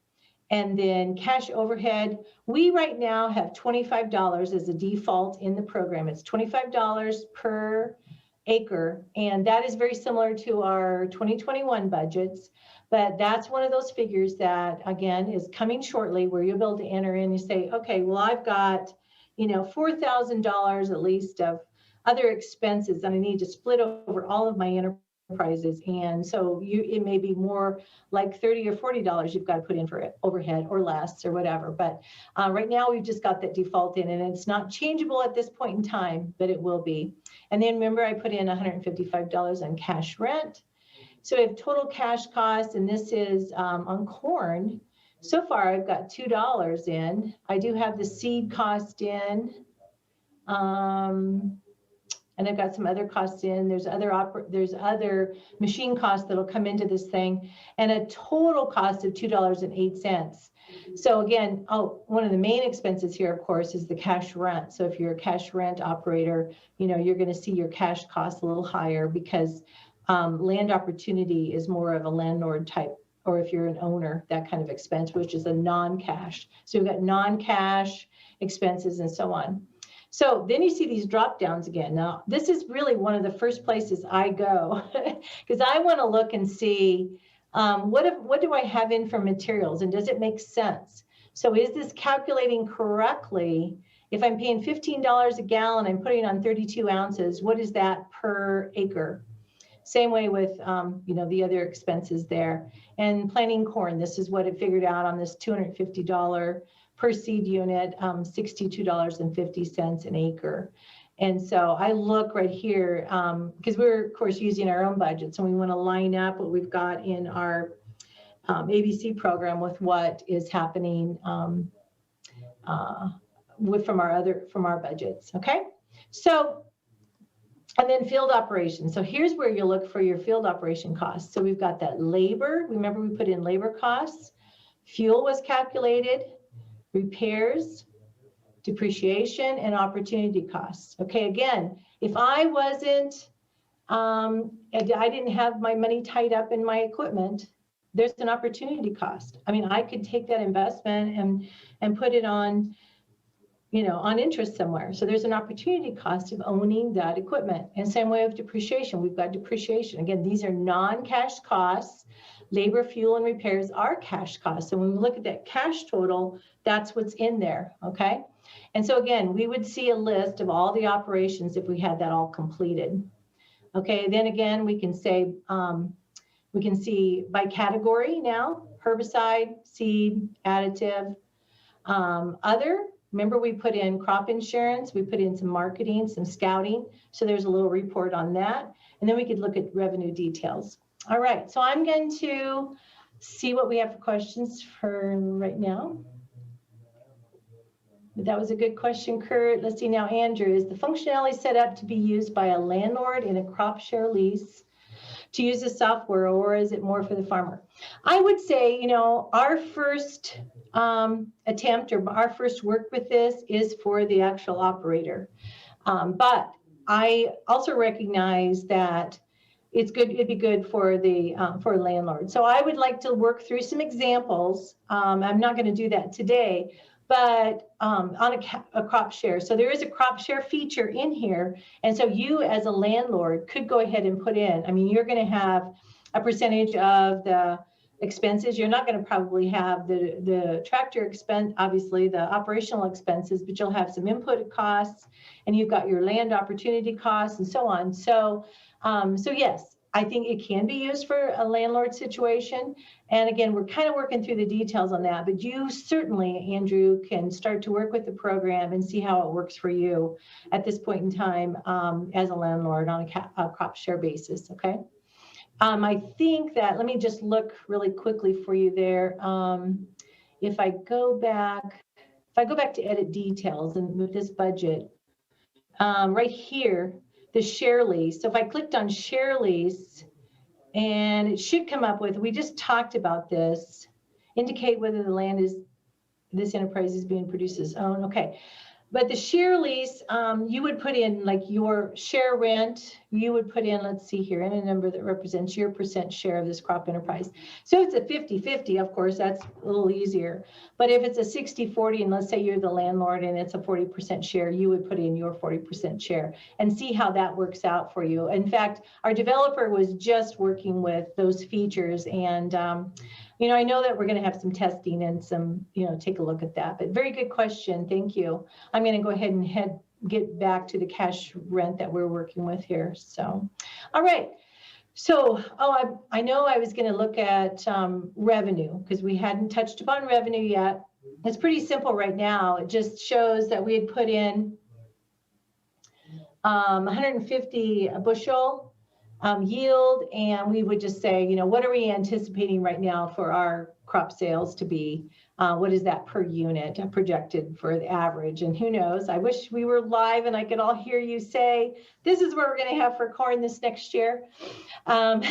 And then cash overhead, we right now have $25 as a default in the program. It's $25 per acre, and that is very similar to our 2021 budgets. But that's one of those figures that, again, is coming shortly where you'll be able to enter in and say, okay, well, I've got, $4,000 at least of other expenses that I need to split over all of my enterprises. And so it may be more like $30 or $40 you've got to put in for overhead or less or whatever. But right now we've just got that default in, and it's not changeable at this point in time, but it will be. And then remember, I put in $155 on cash rent. So we have total cash costs, and this is on corn. So far, I've got $2 in. I do have the seed cost in. And I've got some other costs in. There's other machine costs that'll come into this thing, and a total cost of $2.08. So again, one of the main expenses here, of course, is the cash rent. So if you're a cash rent operator, you're going to see your cash costs a little higher because land opportunity is more of a landlord type, or if you're an owner, that kind of expense, which is a non-cash. So you've got non-cash expenses and so on. So then you see these drop downs again. Now, this is really one of the first places I go because I want to look and see what do I have in for materials, and does it make sense? So is this calculating correctly? If I'm paying $15 a gallon, I'm putting on 32 ounces, what is that per acre? Same way with the other expenses there. And planting corn, this is what it figured out on this $250 per seed unit, $62.50 an acre. And so I look right here, because we're, of course, using our own budgets, and we want to line up what we've got in our ABC program with what is happening from our budgets, okay? So, and then field operations. So here's where you look for your field operation costs. So we've got that labor. Remember, we put in labor costs. Fuel was calculated. Repairs, depreciation, and opportunity costs. Okay, again, if I wasn't, I didn't have my money tied up in my equipment, there's an opportunity cost. I mean, I could take that investment and put it on, on interest somewhere. So there's an opportunity cost of owning that equipment. And same way with depreciation. We've got depreciation. Again, these are non-cash costs. Labor, fuel, and repairs are cash costs. So when we look at that cash total, that's what's in there, okay? And so again, we would see a list of all the operations if we had that all completed. Okay, then again, we can say, we can see by category now, herbicide, seed, additive, other. Remember, we put in crop insurance, we put in some marketing, some scouting. So there's a little report on that. And then we could look at revenue details. All right, so I'm going to see what we have for questions for right now. That was a good question, Kurt. Let's see now, Andrew, is the functionality set up to be used by a landlord in a crop share lease to use the software, or is it more for the farmer? I would say, our first attempt or our first work with this is for the actual operator. But I also recognize that it'd be good for the for a landlord. So I would like to work through some examples. I'm not going to do that today, but on a crop share. So there is a crop share feature in here. And so you as a landlord could go ahead and put in, I mean, you're going to have a percentage of the expenses. You're not going to probably have the tractor expense, obviously the operational expenses, but you'll have some input costs, and you've got your land opportunity costs and so on. So yes, I think it can be used for a landlord situation. And again, we're kind of working through the details on that, but you certainly, Andrew, can start to work with the program and see how it works for you at this point in time as a landlord on a crop share basis, okay? I think that, let me just look really quickly for you there. If I go back if I go back to edit details and with this budget, right here, the share lease. So if I clicked on share lease, and it should come up with, we just talked about this, indicate whether the land is, this enterprise is being produced as own. Okay. But the share lease, you would put in like your share rent, you would put in, let's see here, in a number that represents your % share of this crop enterprise. So it's a 50-50, of course, that's a little easier. But if it's a 60-40, and let's say you're the landlord and it's a 40% share, you would put in your 40% share and see how that works out for you. In fact, our developer was just working with those features, and you know, I know that we're going to have some testing and some, you know, take a look at that. But very good question. Thank you. I'm going to go ahead and get back to the cash rent that we're working with here. So, all right. So, I know I was going to look at revenue because we hadn't touched upon revenue yet. It's pretty simple right now. It just shows that we had put in 150 bushel yield, and we would just say, you know, what are we anticipating right now for our crop sales to be? What is that per unit projected for the average? And who knows, I wish we were live and I could all hear you say, this is what we're going to have for corn this next year. And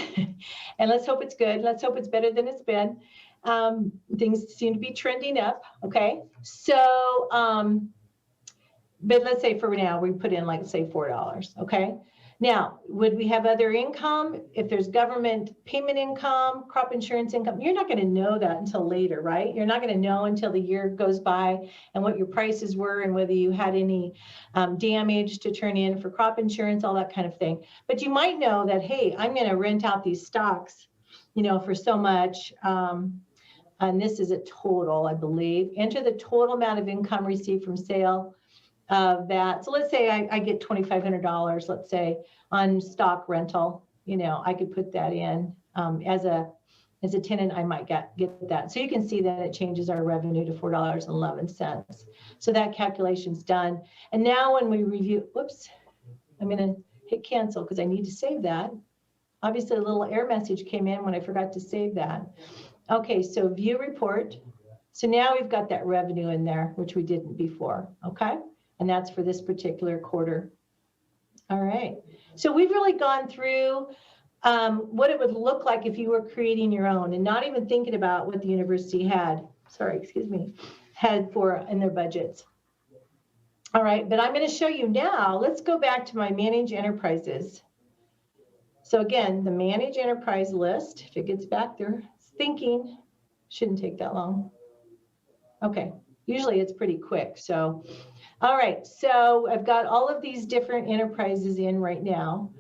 let's hope it's good. Let's hope it's better than it's been. Things seem to be trending up. Okay. So, but let's say for now, we put in like, say, $4. Okay. Now, would we have other income? If there's government payment income, crop insurance income, you're not going to know that until later, right? You're not going to know until the year goes by and what your prices were and whether you had any damage to turn in for crop insurance, all that kind of thing. But you might know that, hey, I'm going to rent out these stocks, you know, for so much. And this is a total, I believe. Enter the total amount of income received from sale of that. So let's say I get $2,500, let's say, on stock rental. You know, I could put that in as a tenant. I might get that. So you can see that it changes our revenue to $4.11. So that calculation's done. And now when we review, whoops, I'm going to hit cancel because I need to save that. Obviously, a little error message came in when I forgot to save that. Okay, so view report. So now we've got that revenue in there, which we didn't before. Okay. And that's for this particular quarter. All right. So we've really gone through what it would look like if you were creating your own and not even thinking about what the university had for in their budgets. All right. But I'm going to show you now. Let's go back to my manage enterprises. So again, the manage enterprise list, if it gets back there, it's thinking, shouldn't take that long. Okay. Usually it's pretty quick. So, all right. So I've got all of these different enterprises in right now.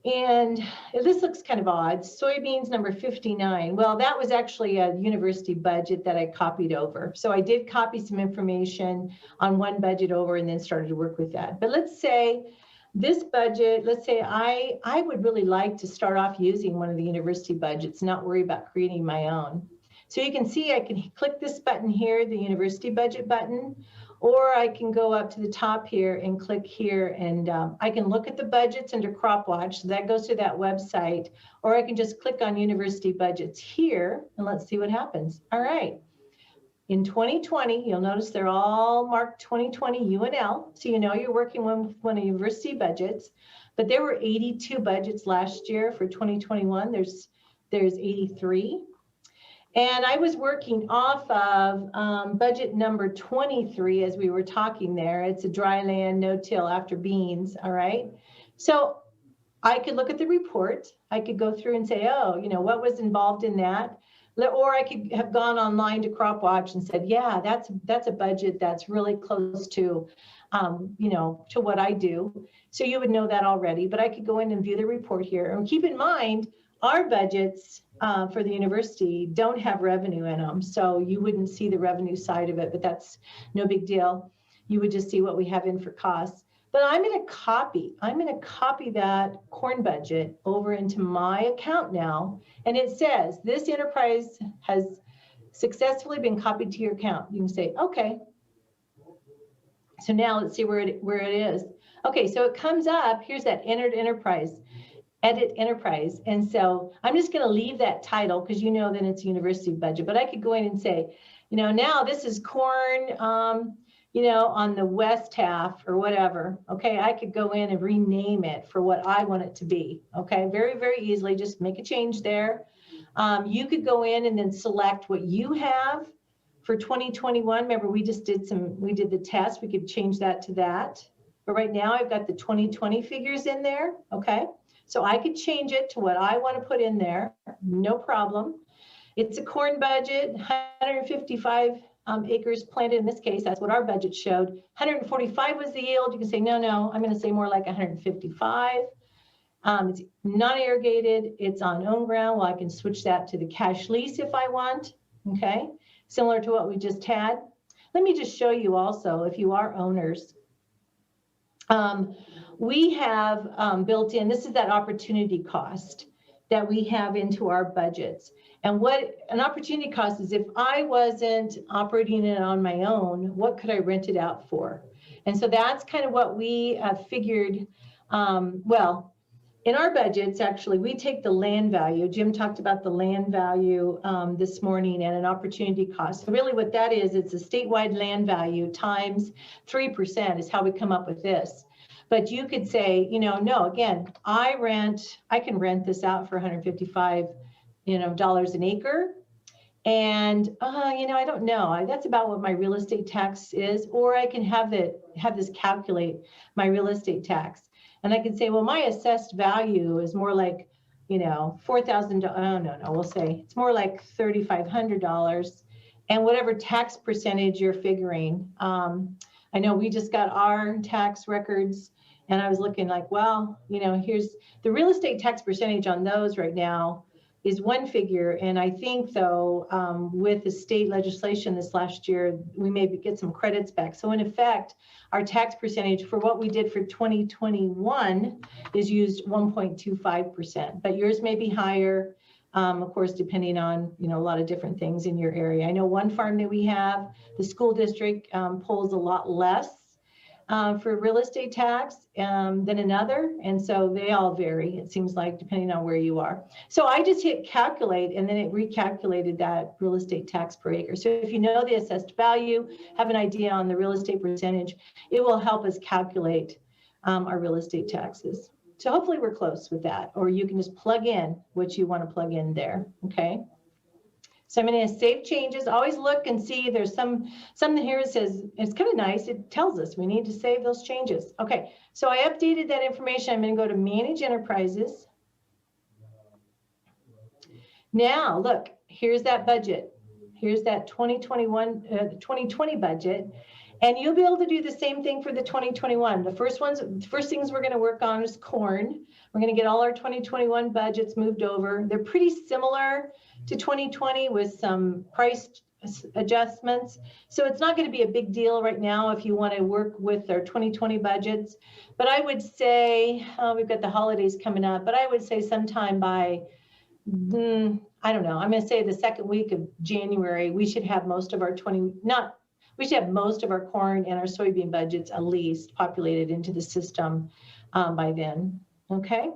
And this looks kind of odd. Soybeans number 59. Well, that was actually a university budget that I copied over. So I did copy some information on one budget over and then started to work with that. But let's say this budget, let's say I would really like to start off using one of the university budgets, not worry about creating my own. So you can see I can click this button here, the university budget button, or I can go up to the top here and click here, and I can look at the budgets under Crop Watch. So that goes to that website, or I can just click on university budgets here, and let's see what happens. All right. In 2020, you'll notice they're all marked 2020 UNL, so you know you're working with one of university budgets. But there were 82 budgets last year. For 2021, there's 83. And I was working off of budget number 23 as we were talking there. It's a dry land, no-till after beans, all right? So I could look at the report. I could go through and say, oh, you know, what was involved in that? Or I could have gone online to Crop Watch and said, yeah, that's a budget that's really close to, you know, to what I do. So you would know that already, but I could go in and view the report here. And keep in mind, our budgets for the university don't have revenue in them, so you wouldn't see the revenue side of it, but that's no big deal. You would just see what we have in for costs. But I'm going to copy that corn budget over into my account now, and it says this enterprise has successfully been copied to your account. You can say, okay. So now let's see where it is. Okay, so it comes up. Here's that entered enterprise. Edit enterprise. And so I'm just going to leave that title because you know that it's university budget, but I could go in and say, now this is corn, on the west half or whatever. Okay, I could go in and rename it for what I want it to be. Okay, very, very easily, just make a change there. You could go in and then select what you have for 2021. Remember, we did the test. We could change that to that. But right now I've got the 2020 figures in there. Okay, so I could change it to what I want to put in there. No problem. It's a corn budget, 155 acres planted in this case. That's what our budget showed. 145 was the yield. You can say, no, I'm going to say more like 155. It's non-irrigated. It's on own ground. Well, I can switch that to the cash lease if I want. Okay, similar to what we just had. Let me just show you also, if you are owners, we have built in, this is that opportunity cost that we have into our budgets. And what an opportunity cost is, if I wasn't operating it on my own, what could I rent it out for? And so that's kind of what we figured. Well, in our budgets, actually, we take the land value. Jim talked about the land value this morning and an opportunity cost. So really what that is, it's a statewide land value times 3% is how we come up with this. But you could say, no, again, I can rent this out for $155 dollars an acre. And, I don't know, that's about what my real estate tax is, or I can have this calculate my real estate tax. And I can say, well, my assessed value is more like, $4,000. Oh, no, we'll say it's more like $3,500, and whatever tax percentage you're figuring. I know we just got our tax records, and I was looking like, well, here's the real estate tax percentage on those right now is one figure. And I think, though, with the state legislation this last year, we maybe get some credits back. So in effect, our tax percentage for what we did for 2021 is used 1.25%, but yours may be higher, of course, depending on, a lot of different things in your area. I know one farm that we have, the school district pulls a lot less for real estate tax than another. And so they all vary, it seems like, depending on where you are. So I just hit calculate, and then it recalculated that real estate tax per acre. So if you know the assessed value, have an idea on the real estate percentage, it will help us calculate our real estate taxes. So hopefully we're close with that, or you can just plug in what you want to plug in there, okay? So I'm going to save changes. Always look and see. There's something here that says, it's kind of nice. It tells us we need to save those changes. Okay, so I updated that information. I'm going to go to Manage Enterprises. Now, look, here's that budget. Here's that 2020 budget. And you'll be able to do the same thing for the 2021. The first things we're going to work on is corn. We're going to get all our 2021 budgets moved over. They're pretty similar to 2020 with some price adjustments. So it's not going to be a big deal right now if you want to work with our 2020 budgets. But I would say, we've got the holidays coming up, but I would say sometime by, I don't know, I'm going to say the second week of January, we should have most of our we should have most of our corn and our soybean budgets at least populated into the system by then. Okay.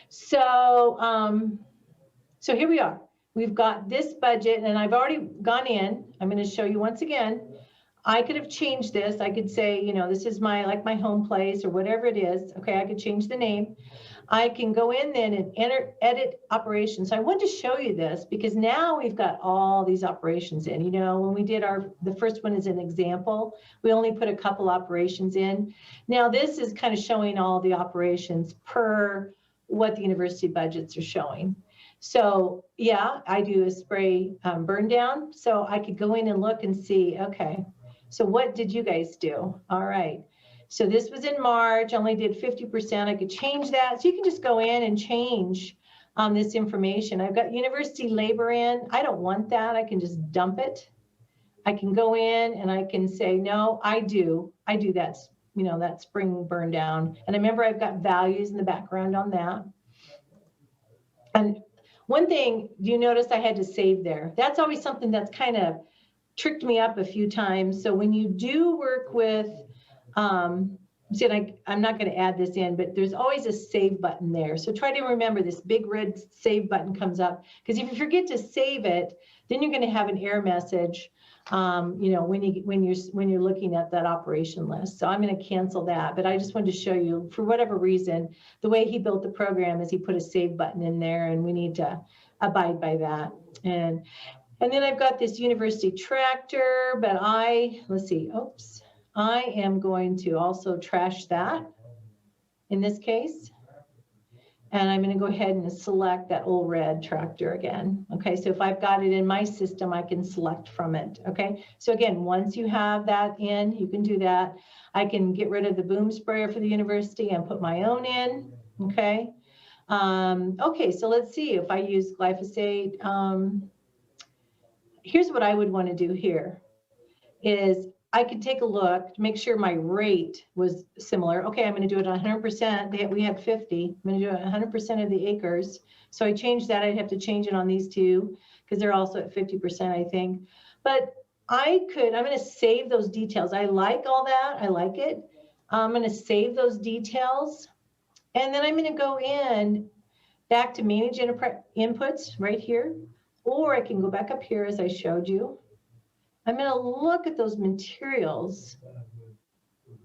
So, so here we are. We've got this budget, and I've already gone in. I'm going to show you once again. I could have changed this. I could say, this is my home place or whatever it is. Okay, I could change the name. I can go in then and edit operations. So I want to show you this because now we've got all these operations in. When we did the first one as an example, we only put a couple operations in. Now this is kind of showing all the operations per what the university budgets are showing. So yeah, I do a spray burn down. So I could go in and look and see, okay, so what did you guys do? All right. So this was in March, only did 50%. I could change that. So you can just go in and change this information. I've got university labor in. I don't want that. I can just dump it. I can go in and I can say, no, I do that, that spring burn down. And I remember I've got values in the background on that. And one thing, you notice I had to save there. That's always something that's kind of tricked me up a few times. So when you do work with See, I'm not going to add this in, but there's always a save button there. So try to remember this big red save button comes up, because if you forget to save it, then you're going to have an error message, when you're looking at that operation list. So I'm going to cancel that, but I just wanted to show you, for whatever reason, the way he built the program is he put a save button in there, and we need to abide by that. And then I've got this university tractor, but let's see, oops. I am going to also trash that in this case. And I'm going to go ahead and select that old red tractor again. Okay, so if I've got it in my system, I can select from it. Okay, so again, once you have that in, you can do that. I can get rid of the boom sprayer for the university and put my own in. Okay, okay, so let's see if I use glyphosate. Here's what I would want to do here is I could take a look to make sure my rate was similar. Okay, I'm going to do it 100%. We had 50. I'm going to do it 100% of the acres. So I changed that. I'd have to change it on these two because they're also at 50%, I think. But I'm going to save those details. I like all that. I like it. I'm going to save those details. And then I'm going to go in back to manage inputs right here. Or I can go back up here as I showed you. I'm going to look at those materials.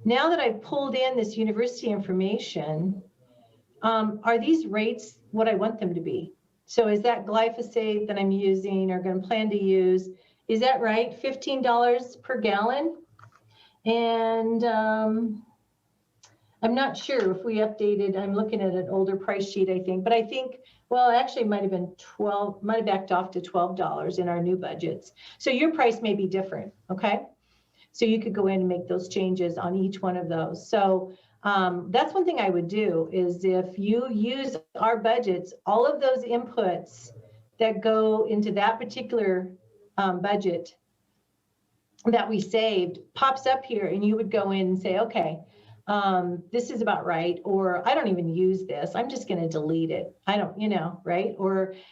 Now that I've pulled in this university information, are these rates what I want them to be? So is that glyphosate that I'm using or going to plan to use, is that right? $15 per gallon? And I'm not sure if we updated, I'm looking at an older price sheet, I think, but I think, well, actually it might have been might have backed off to $12 in our new budgets. So your price may be different, okay? So you could go in and make those changes on each one of those. So that's one thing I would do is if you use our budgets, all of those inputs that go into that particular budget that we saved pops up here, and you would go in and say, okay, this is about right, or I don't even use this. I'm just going to delete it. I don't, right?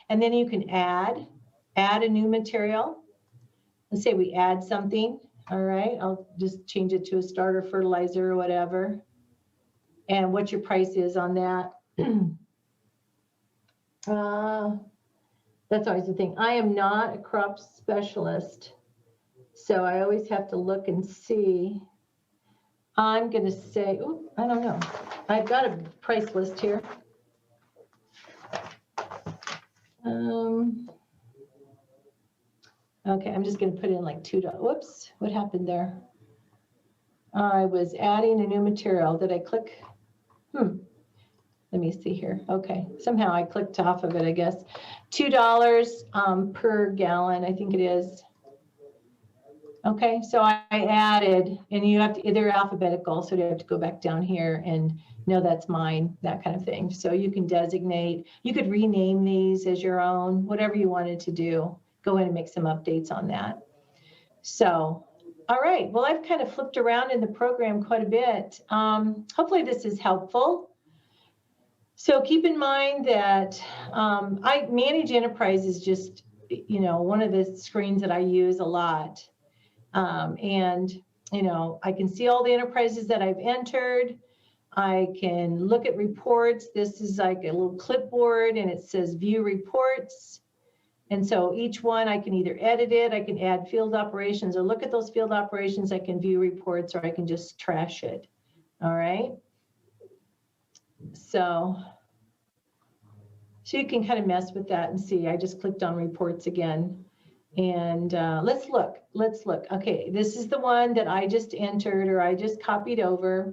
And then you can add a new material. Let's say we add something. All right. I'll just change it to a starter fertilizer or whatever. And what your price is on that. That's always the thing. I am not a crop specialist, so I always have to look and see. I'm going to say, I don't know. I've got a price list here. Okay, I'm just going to put in like $2. Whoops, what happened there? I was adding a new material. Did I click? Let me see here. Okay, somehow I clicked off of it, I guess. $2 per gallon, I think it is. Okay, so I added, and you have to, they're alphabetical, so you have to go back down here and know that's mine, that kind of thing. So you can designate, you could rename these as your own, whatever you wanted to do. Go in and make some updates on that. So, all right, well, I've kind of flipped around in the program quite a bit. Hopefully this is helpful. So keep in mind that I manage enterprise is just, one of the screens that I use a lot. And, I can see all the enterprises that I've entered. I can look at reports. This is like a little clipboard and it says view reports. And so each one I can either edit it, I can add field operations or look at those field operations. I can view reports or I can just trash it. All right. So you can kind of mess with that and see. I just clicked on reports again. And let's look. Okay, this is the one that I just entered or I just copied over.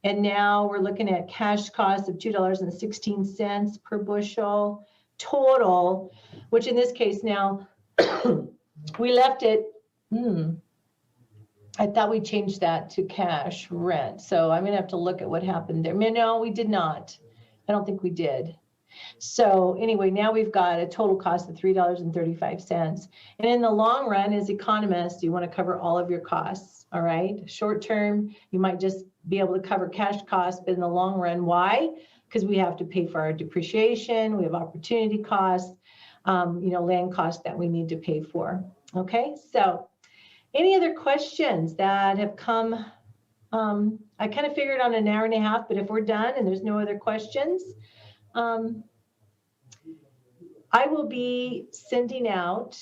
And now we're looking at cash cost of $2.16 per bushel total, which in this case now we left it. I thought we changed that to cash rent. So I'm going to have to look at what happened there. No, we did not. I don't think we did. So anyway, now we've got a total cost of $3.35. And in the long run, as economists, you want to cover all of your costs. All right. Short term, you might just be able to cover cash costs, but in the long run, why? Because we have to pay for our depreciation. We have opportunity costs, land costs that we need to pay for. Okay. So any other questions that have come I kind of figured on an hour and a half, but if we're done and there's no other questions, I will be sending out,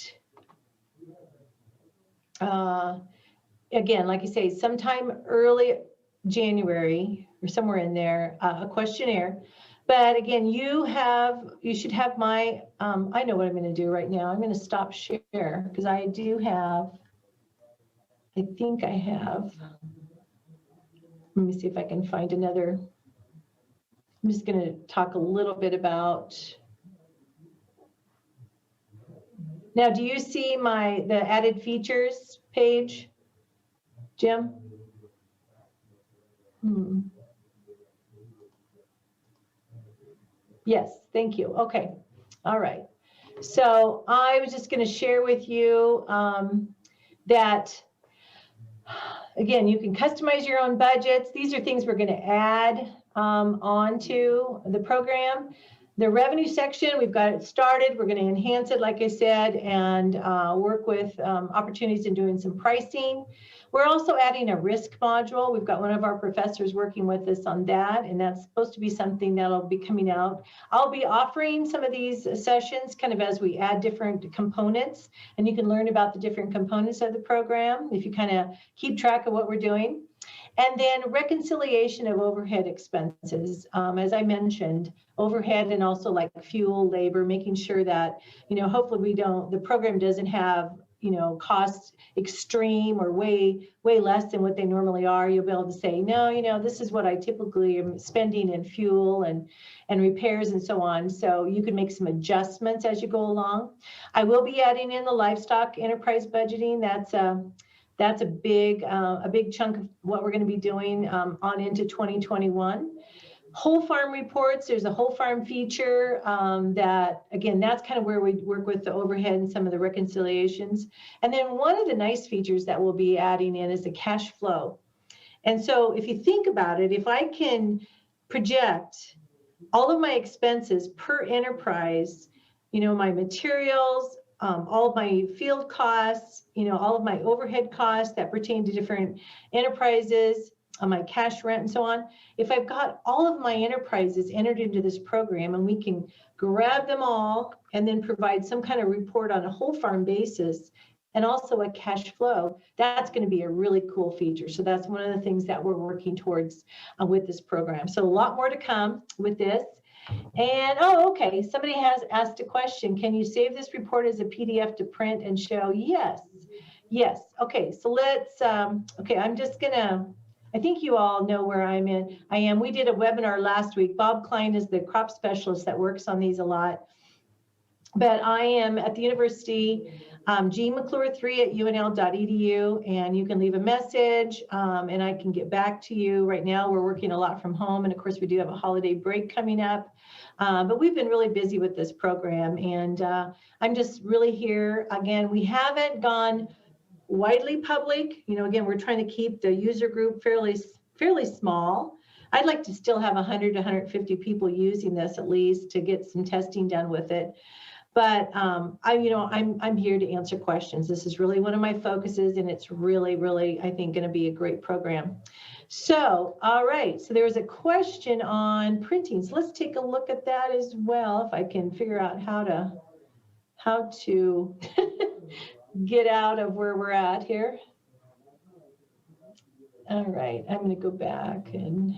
again, like I say, sometime early January or somewhere in there, a questionnaire. But again, you should have my, I know what I'm going to do right now. I'm going to stop share because I think I have, let me see if I can find another. I'm just going to talk a little bit about, now do you see the added features page, Jim? Yes, thank you. Okay, all right. So I was just going to share with you that, again, you can customize your own budgets. These are things we're going to add onto the program. The revenue section, we've got it started. We're going to enhance it, like I said, and work with opportunities in doing some pricing. We're also adding a risk module. We've got one of our professors working with us on that, and that's supposed to be something that'll be coming out. I'll be offering some of these sessions kind of as we add different components, and you can learn about the different components of the program if you kind of keep track of what we're doing. And then reconciliation of overhead expenses, as I mentioned, overhead and also like fuel, labor, making sure that, hopefully the program doesn't have, costs extreme or way less than what they normally are. You'll be able to say, no, this is what I typically am spending in fuel and repairs and so on. So you can make some adjustments as you go along. I will be adding in the livestock enterprise budgeting. That's a big chunk of what we're going to be doing on into 2021. Whole farm reports, there's a whole farm feature that, again, that's kind of where we work with the overhead and some of the reconciliations. And then one of the nice features that we'll be adding in is the cash flow. And so if you think about it, if I can project all of my expenses per enterprise, my materials, all of my field costs, all of my overhead costs that pertain to different enterprises, my cash rent and so on. If I've got all of my enterprises entered into this program and we can grab them all and then provide some kind of report on a whole farm basis and also a cash flow, that's going to be a really cool feature. So that's one of the things that we're working towards with this program. So a lot more to come with this. And, okay, somebody has asked a question. Can you save this report as a PDF to print and show? Yes. Okay, so let's, okay, I'm just going to, I think you all know where I am. We did a webinar last week. Bob Klein is the crop specialist that works on these a lot. But I am at the university, G. McClure 3 at unl.edu, and you can leave a message and I can get back to you. Right now, we're working a lot from home, and of course, we do have a holiday break coming up. But we've been really busy with this program, and I'm just really here. Again, we haven't gone widely public. Again, we're trying to keep the user group fairly small. I'd like to still have 100 to 150 people using this at least to get some testing done with it. But I'm here to answer questions. This is really one of my focuses, and it's really, I think, going to be a great program. So, all right. So there was a question on printing. So let's take a look at that as well, if I can figure out how to get out of where we're at here. All right. I'm going to go back, and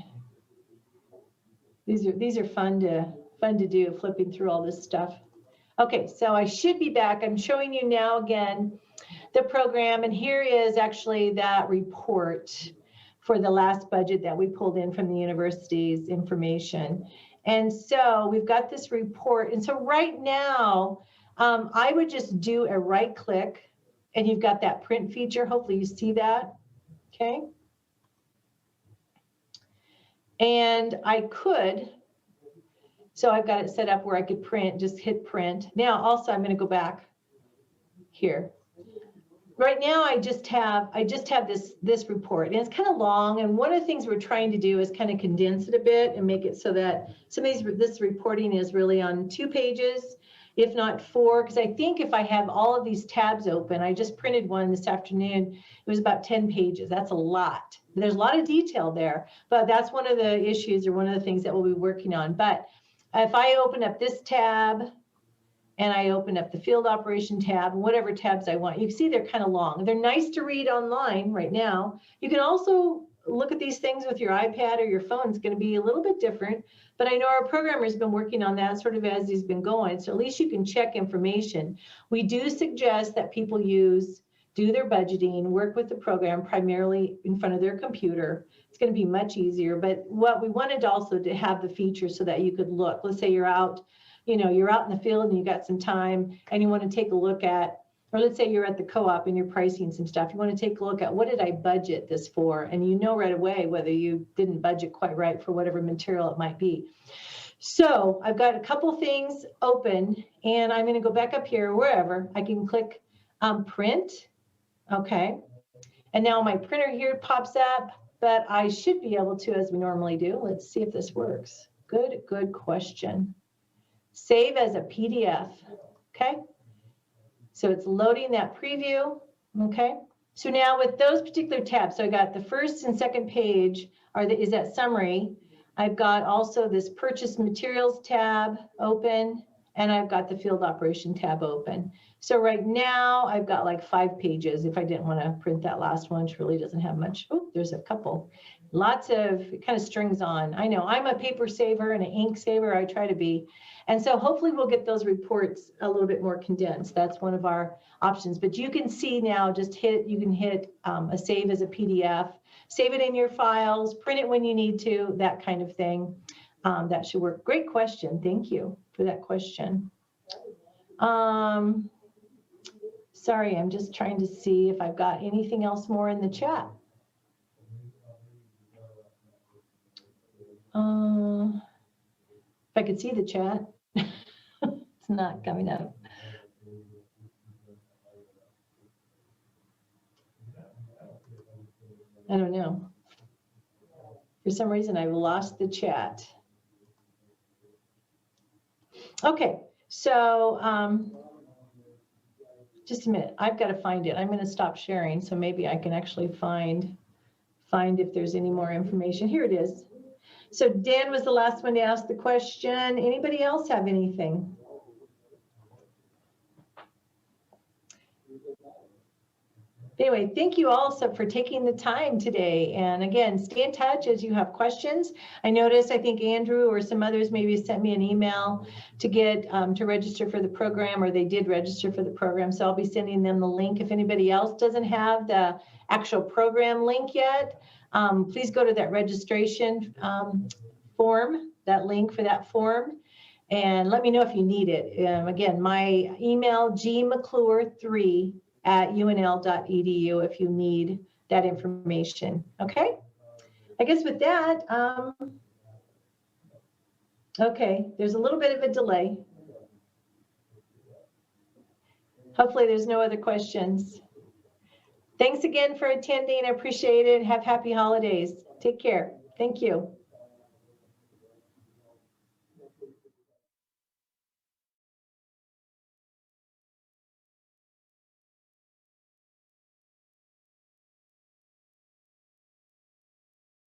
these are fun to do, flipping through all this stuff. Okay, so I should be back. I'm showing you now again the program, and here is actually that report for the last budget that we pulled in from the university's information. And so we've got this report. And so right now, I would just do a right click, and you've got that print feature. Hopefully you see that, okay? And I could, so I've got it set up where I could print, just hit print. Now, also, I'm going to go back here. Right now, I just have this report, and it's kind of long. And one of the things we're trying to do is kind of condense it a bit and make it so that this reporting is really on 2 pages, if not 4. Because I think if I have all of these tabs open, I just printed one this afternoon. It was about 10 pages. That's a lot. There's a lot of detail there, but that's one of the issues or one of the things that we'll be working on. But if I open up this tab and I open up the field operation tab, and whatever tabs I want, you can see they're kind of long. They're nice to read online right now. You can also look at these things with your iPad or your phone. It's going to be a little bit different, but I know our programmer's been working on that sort of as he's been going. So at least you can check information. We do suggest that people do their budgeting, work with the program primarily in front of their computer. It's going to be much easier. But what we wanted also to have the feature so that you could look. Let's say you're out in the field and you got some time and you want to take a look at, or let's say you're at the co-op and you're pricing some stuff. You want to take a look at, what did I budget this for? And you know right away whether you didn't budget quite right for whatever material it might be. So I've got a couple things open, and I'm going to go back up here, wherever. I can click print. Okay. And now my printer here pops up, but I should be able to, as we normally do. Let's see if this works. Good question. Save as a PDF. Okay. So it's loading that preview. Okay. So now with those particular tabs, so I got the first and second page is that summary. I've got also this purchase materials tab open, and I've got the field operation tab open. So right now I've got like 5 pages if I didn't want to print that last one, which really doesn't have much. Oh, there's a couple. Lots of, it kind of strings on. I know I'm a paper saver and an ink saver. I try to be. And so hopefully we'll get those reports a little bit more condensed. That's one of our options. But you can see now, you can hit a save as a PDF, save it in your files, print it when you need to, that kind of thing. That should work. Great question. Thank you for that question. Sorry, I'm just trying to see if I've got anything else more in the chat. If I could see the chat. It's not coming up. I don't know. For some reason, I've lost the chat. Okay, so just a minute. I've got to find it. I'm going to stop sharing, so maybe I can actually find if there's any more information. Here it is. So Dan was the last one to ask the question. Anybody else have anything? Anyway, thank you all for taking the time today. And again, stay in touch as you have questions. I think Andrew or some others maybe sent me an email to get to register for the program, or they did register for the program. So I'll be sending them the link. If anybody else doesn't have the actual program link yet, please go to that registration form, that link for that form, and let me know if you need it. Again, my email, gmcclure3@unl.edu if you need that information. Okay, I guess with that, okay, there's a little bit of a delay. Hopefully there's no other questions. Thanks again for attending. I appreciate it. Have happy holidays. Take care. Thank you.